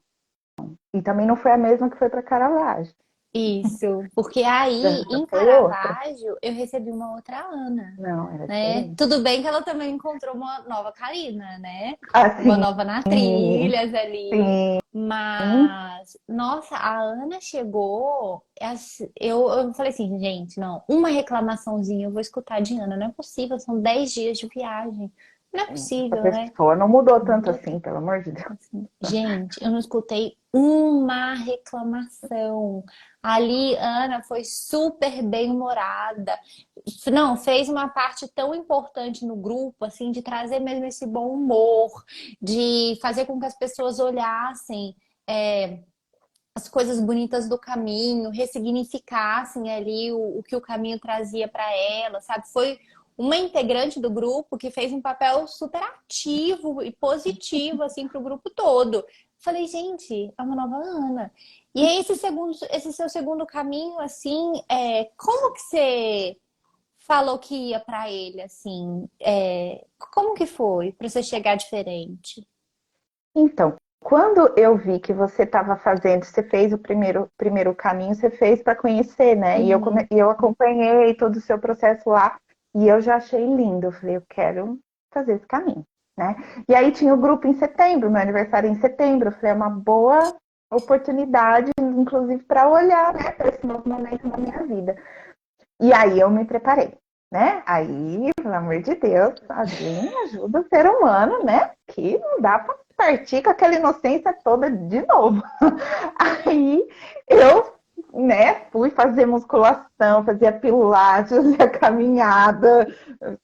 E também não foi a mesma que foi para Caravaggio. Isso, porque aí Já em foi outra. Caravaggio eu recebi uma outra Ana, Não, era né? diferente. Tudo bem que ela também encontrou uma nova Karina, né? Uma Assim, nova na trilhas ali. sim. Mas, nossa, a Ana chegou. Eu falei assim, gente, não, uma reclamaçãozinha eu vou escutar de Ana, não é possível, são 10 dias de viagem. Não é Essa possível, né? pessoa não mudou tanto assim, pelo amor de Deus. Gente, eu não escutei uma reclamação. Ali, Ana foi super bem-humorada. Não, fez uma parte tão importante no grupo, assim, de trazer mesmo esse bom humor, de fazer com que as pessoas olhassem as coisas bonitas do caminho, ressignificassem ali o que o caminho trazia para ela, sabe? Foi uma integrante do grupo que fez um papel super ativo e positivo, assim, para o grupo todo. Falei, gente, é uma nova Ana. E aí, esse seu segundo caminho, assim, como que você falou que ia para ele, assim? Como que foi para você chegar diferente? Então, quando eu vi que você estava fazendo, você fez o primeiro caminho, você fez para conhecer, né? Uhum. E eu acompanhei todo o seu processo lá e eu já achei lindo. Eu falei, eu quero fazer esse caminho, né? E aí tinha o grupo em setembro, meu aniversário em setembro. Eu falei, é uma boa oportunidade, inclusive, para olhar, né, para esse novo momento da minha vida. E aí eu me preparei, né? Aí, pelo amor de Deus, alguém ajuda o ser humano, né? Que não dá para partir com aquela inocência toda de novo. Aí eu, né, fui fazer musculação, fazia pilates, fazia caminhada,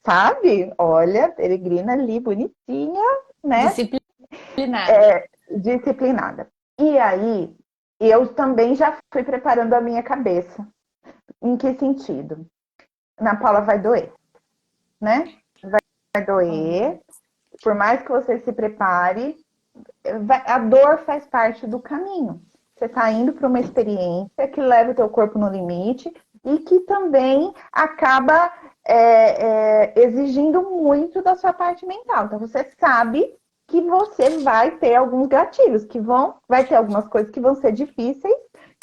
sabe? Olha, peregrina ali, bonitinha, né? Disciplinada. Disciplinada. E aí, eu também já fui preparando a minha cabeça. Em que sentido? Na Paula vai doer, né? Vai doer. Por mais que você se prepare, a dor faz parte do caminho. Você está indo para uma experiência que leva o teu corpo no limite e que também acaba exigindo muito da sua parte mental. Então você sabe que você vai ter alguns gatilhos vai ter algumas coisas que vão ser difíceis,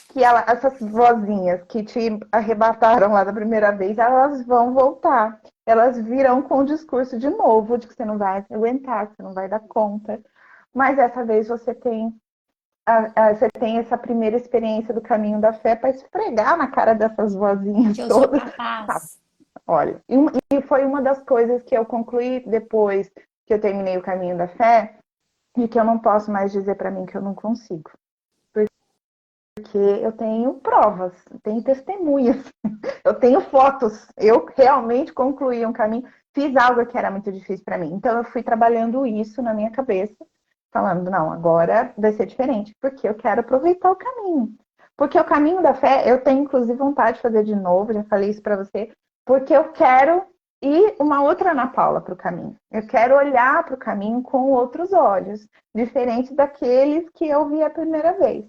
que essas vozinhas que te arrebataram lá da primeira vez, elas vão voltar. Elas virão com o discurso de novo de que você não vai aguentar, que você não vai dar conta. Mas dessa vez você tem essa primeira experiência do caminho da fé para esfregar na cara dessas vozinhas Que eu sou todas. capaz. Olha, e foi uma das coisas que eu concluí depois que eu terminei o caminho da fé, e que eu não posso mais dizer para mim que eu não consigo. Porque eu tenho provas, tenho testemunhas, eu tenho fotos. Eu realmente concluí um caminho, fiz algo que era muito difícil para mim. Então eu fui trabalhando isso na minha cabeça, falando, não, agora vai ser diferente, porque eu quero aproveitar o caminho. Porque o caminho da fé, eu tenho inclusive vontade de fazer de novo, já falei isso para você, porque eu quero ir uma outra Ana Paula para o caminho. Eu quero olhar para o caminho com outros olhos, diferente daqueles que eu vi a primeira vez.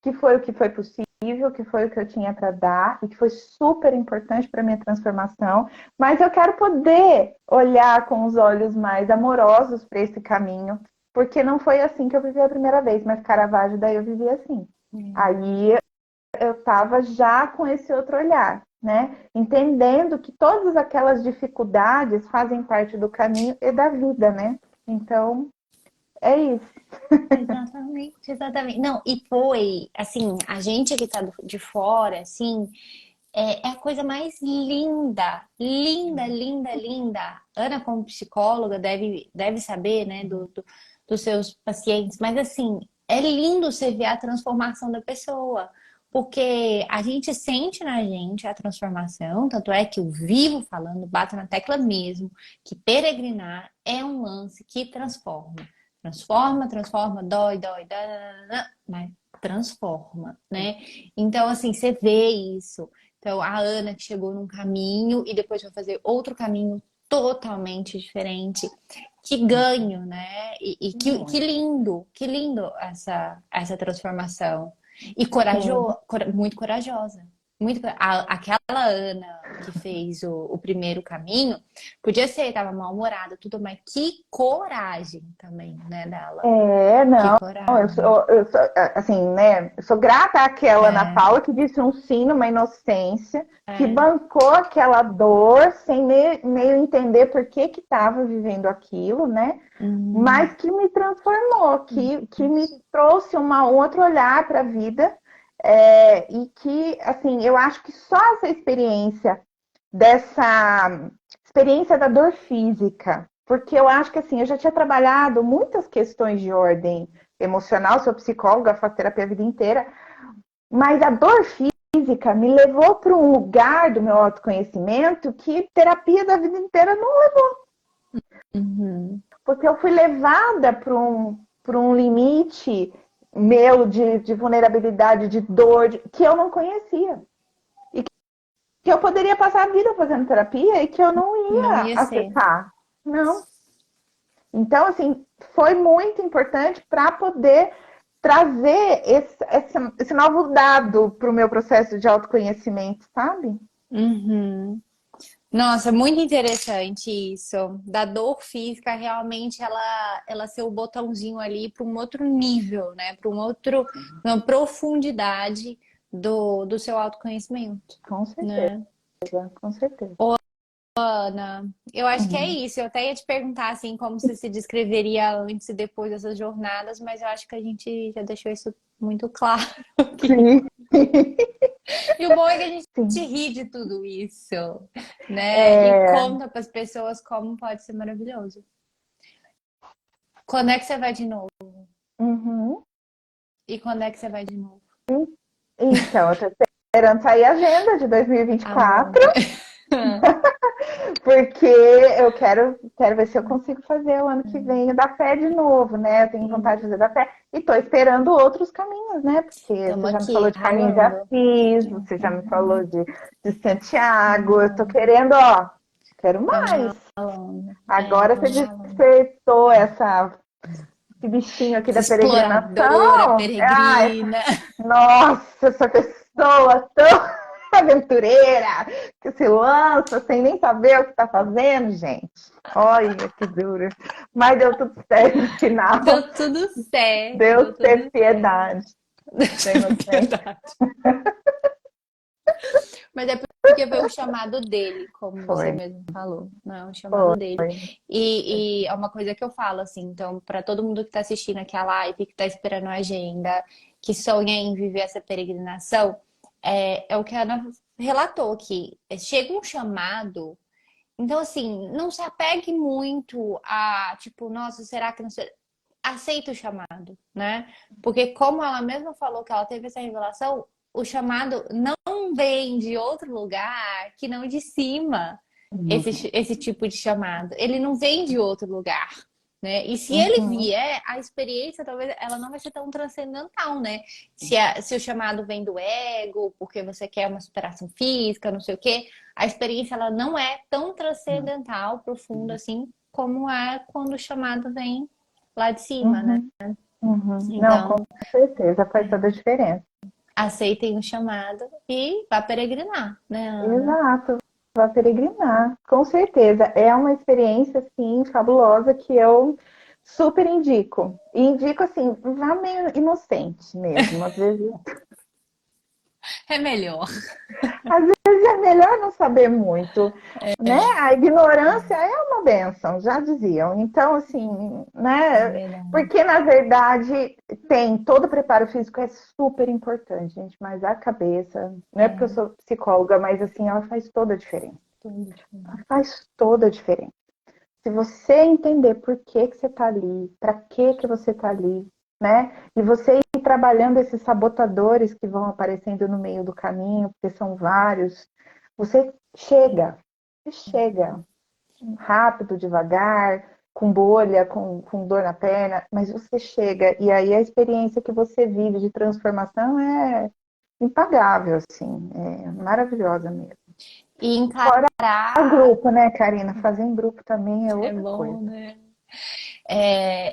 Que foi o que foi possível, que foi o que eu tinha para dar e que foi super importante para minha transformação. Mas eu quero poder olhar com os olhos mais amorosos para esse caminho, porque não foi assim que eu vivi a primeira vez, mas Caravaggio daí eu vivi assim. Aí eu estava já com esse outro olhar, né? Entendendo que todas aquelas dificuldades fazem parte do caminho e da vida, né? Então, é isso. Exatamente, exatamente. Não, e foi, assim, a gente que tá de fora, assim, é a coisa mais linda, linda, linda, linda. Ana, como psicóloga, deve saber, né, dos seus pacientes, mas assim, é lindo você ver a transformação da pessoa. Porque a gente sente na gente a transformação, tanto é que eu vivo falando, bato na tecla mesmo, que peregrinar é um lance que transforma. Transforma, transforma, dói, dói, dói, mas transforma, né? Então, assim, você vê isso. Então, a Ana que chegou num caminho e depois vai fazer outro caminho totalmente diferente. Que ganho, né? E que lindo essa transformação. E Sim. muito corajosa. Aquela Ana que fez o primeiro caminho, podia ser, estava mal-humorada, tudo, mas que coragem também, né, dela. Que Não, coragem. eu sou, assim, né? Eu sou grata àquela Ana É, Paula que disse um sim numa inocência, que é. bancou aquela dor sem meio entender por que estava vivendo aquilo, né? Hum, Mas que me transformou, que me trouxe um outro olhar para a vida, e que, assim, eu acho que só essa experiência, dessa experiência da dor física, porque eu acho que, assim, eu já tinha trabalhado muitas questões de ordem emocional, sou psicóloga, faço terapia a vida inteira, mas a dor física me levou para um lugar do meu autoconhecimento que terapia da vida inteira não levou, uhum. porque eu fui levada para um limite meu de vulnerabilidade, de dor, que eu não conhecia. E que eu poderia passar a vida fazendo terapia e que eu não Não ia ia ser. acessar. Não. Então, assim, foi muito importante para poder trazer esse novo dado para o meu processo de autoconhecimento, sabe? Uhum. Nossa, muito interessante isso. Da dor física, realmente ela ser o botãozinho ali para um outro nível, né? Para uma profundidade do seu autoconhecimento, Com certeza, né? com certeza. Ana, eu acho que é Uhum. isso. Eu até ia te perguntar assim como você se descreveria antes e depois dessas jornadas, mas eu acho que a gente já deixou isso muito claro aqui. Sim. E o bom é que a gente Sim. ri de tudo isso, né? E É, conta para as pessoas como pode ser maravilhoso. Quando é que você vai de novo? uhum. E quando é que você vai de novo? Então, eu estou esperando sair a agenda de 2024, Amor. porque eu quero ver se eu consigo fazer o ano que vem o da fé de novo, né? Eu tenho vontade de fazer da fé. E estou esperando outros caminhos, né? Porque Estamos você já me falou aqui, de Caminho de ralando. Assis, você já me falou de Santiago. Eu estou Ralando. querendo, ó, quero Estamos mais. ralando. É, Agora você estamos ralando. despertou esse bichinho aqui Essa da exploradora, peregrinação. Ai, peregrina. nossa, essa pessoa tão aventureira que se lança sem nem saber o que está fazendo, gente. Olha que duro. Mas deu tudo certo no final. Deu tudo certo, Deus deu tudo teve certo. piedade da inocente. Verdade. Mas é porque foi o chamado dele, como você Foi, mesmo falou, não é o chamado dele. foi. E é uma coisa que eu falo assim, então, para todo mundo que está assistindo aqui a live, que está esperando a agenda, que sonha em viver essa peregrinação, é o que a Ana relatou aqui. Chega um chamado, então assim, não se apegue muito a, tipo, nossa, será que não sei? Aceita o chamado, né? Porque como ela mesma falou que ela teve essa revelação, o chamado não vem de outro lugar que não de cima. Esse tipo de chamado, ele não vem de outro lugar, né? E se ele Uhum. vier, a experiência talvez ela não vai ser tão transcendental, né? Se o chamado vem do ego, porque você quer uma superação física, não sei o quê, a experiência ela não é tão transcendental, profunda assim, como é quando o chamado vem lá de cima, né? Uhum. Uhum. Não, com Então, certeza faz toda a diferença. aceitem o chamado e vá peregrinar, né, Ana? Exato. Vai peregrinar, com certeza. É uma experiência, assim, fabulosa que eu super indico. E indico, assim, vá meio inocente mesmo. É melhor. Às vezes é melhor não saber muito, né? A ignorância é uma benção, já diziam. Então, assim, É né? verdade. Porque, na verdade, tem todo o preparo físico é super importante, gente, mas a cabeça, não é porque eu É, sou psicóloga, mas, assim, ela faz toda a diferença. tudo diferente. Faz toda a diferença. Se você entender por que que você está ali, para que que você está ali, né? E você ir trabalhando esses sabotadores que vão aparecendo no meio do caminho, porque são vários. Você chega rápido, devagar, com bolha, com dor na perna, mas você chega. E aí a experiência que você vive de transformação é impagável, assim, é maravilhosa mesmo. E Fora o encarar grupo, né, Karina? Fazer em grupo também é é outra bom, coisa. né?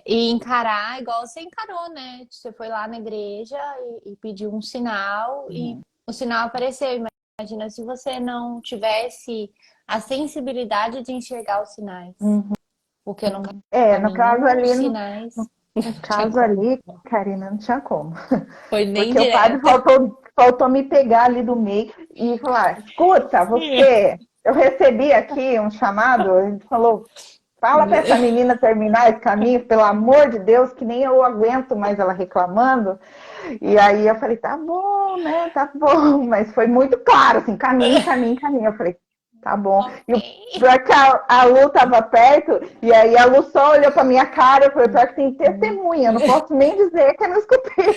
E encarar igual você encarou, né? Você foi lá na igreja e pediu um sinal e o sinal apareceu. Imagina se você não tivesse a sensibilidade de enxergar os sinais. Uhum. Porque no No caso caminho, os ali, sinais no não tinha caso como. ali, Karina, não tinha como. Foi nem Porque o padre direto. faltou me pegar ali do meio e falar: escuta, você, eu recebi aqui um chamado, ele falou. Fala para essa menina terminar esse caminho, pelo amor de Deus, que nem eu aguento mais ela reclamando. E aí eu falei, tá bom, né? Tá bom. Mas foi muito claro, assim, caminho, caminho, caminho. Eu falei, tá bom. Ok. E o pior é que a Lu tava perto, e aí a Lu só olhou pra minha cara, eu falei, pior que tem testemunha, eu não posso nem dizer que eu não escutei.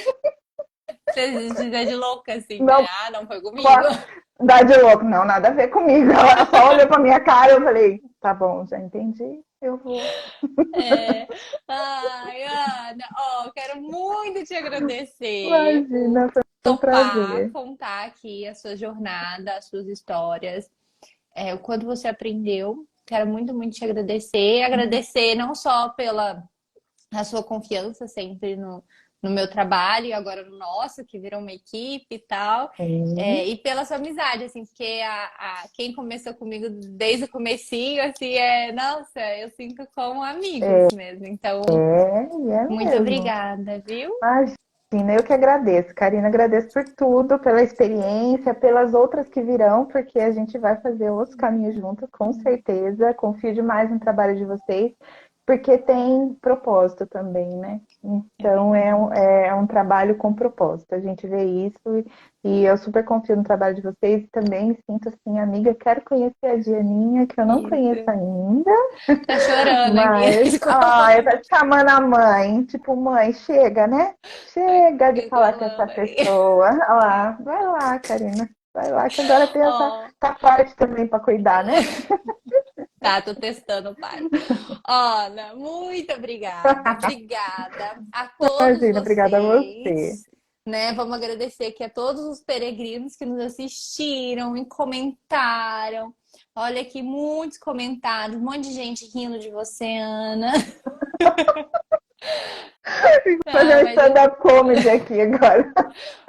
Você se de louca assim, né? Não Ah, não foi comigo. posso dar de louco, não, nada a ver comigo. Ela só olhou pra minha cara, eu falei, tá bom, já entendi, eu vou. É. Ai, Ana, ó, quero muito te agradecer por Imagina, foi um topar prazer. contar aqui a sua jornada, as suas histórias, o quanto você aprendeu. Quero muito, muito te agradecer. Agradecer não só pela a sua confiança sempre no meu trabalho e agora no nosso, que virou uma equipe e tal. Sim. E pela sua amizade, assim, porque quem começou comigo desde o comecinho, assim, nossa, eu sinto como amigos mesmo. Então, E é muito mesmo. obrigada, viu? Imagina, eu que agradeço. Karina, agradeço por tudo, pela experiência, pelas outras que virão, porque a gente vai fazer outros caminhos juntos, com certeza. Confio demais no trabalho de vocês, porque tem propósito também, né? Então, é um trabalho com propósito. A gente vê isso e eu super confio no trabalho de vocês. Também sinto assim, amiga, quero conhecer a Dianinha, que eu não conheço Isso. ainda. Tá chorando aqui. Mas, ai, tá chamando a mãe. Tipo, mãe, chega, né? Chega de falar com essa Reclamando aí. pessoa. Olha lá, vai lá, Karina. Vai lá, que agora tem essa Ó, tá forte também para cuidar, né? tá, tô testando o pai. Ana, muito obrigada. Obrigada a todos Imagina, obrigada a vocês. você. Né? Vamos agradecer aqui a todos os peregrinos que nos assistiram e comentaram. Olha aqui, muitos comentários, um monte de gente rindo de você, Ana. Fazer Ah, um stand-up comedy aqui agora.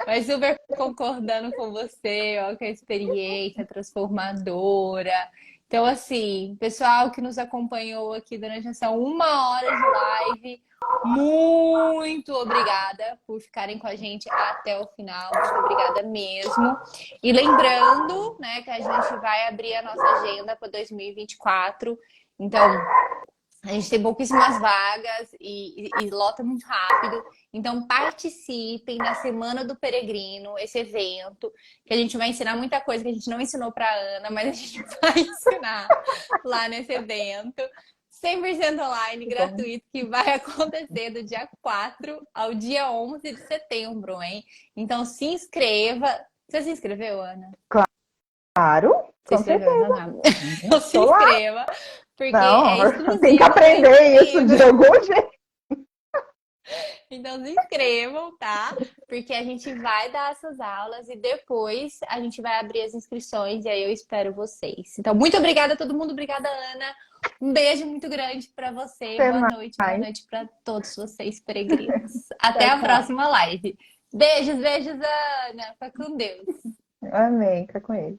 mas super concordando com você, ó, que a experiência transformadora. Então, assim, pessoal que nos acompanhou aqui durante essa 1 hora de live, muito obrigada por ficarem com a gente até o final. Muito obrigada mesmo. E lembrando, né, que a gente vai abrir a nossa agenda para 2024. Então, a gente tem pouquíssimas vagas e lota muito rápido. Então, participem da Semana do Peregrino, esse evento, que a gente vai ensinar muita coisa que a gente não ensinou para a Ana, mas a gente vai ensinar lá nesse evento. 100% online, Que bom. gratuito, que vai acontecer do dia 4 ao dia 11 de setembro, hein? Então, se inscreva. Você se inscreveu, Ana? Claro, Se com inscreveu, certeza. então tá. Então, se Tô lá. inscreva, porque é Não, tem que exclusivo, é aprender isso exclusivo. de algum jeito. Então se inscrevam, tá? Porque a gente vai dar essas aulas e depois a gente vai abrir as inscrições e aí eu espero vocês. Então, muito obrigada a todo mundo, obrigada, Ana. Um beijo muito grande para você. Até Boa mais. noite para todos vocês, peregrinos. Até Tchau, a tchau. próxima live. Beijos, beijos, Ana. Fica com Deus. Amém, fica com ele.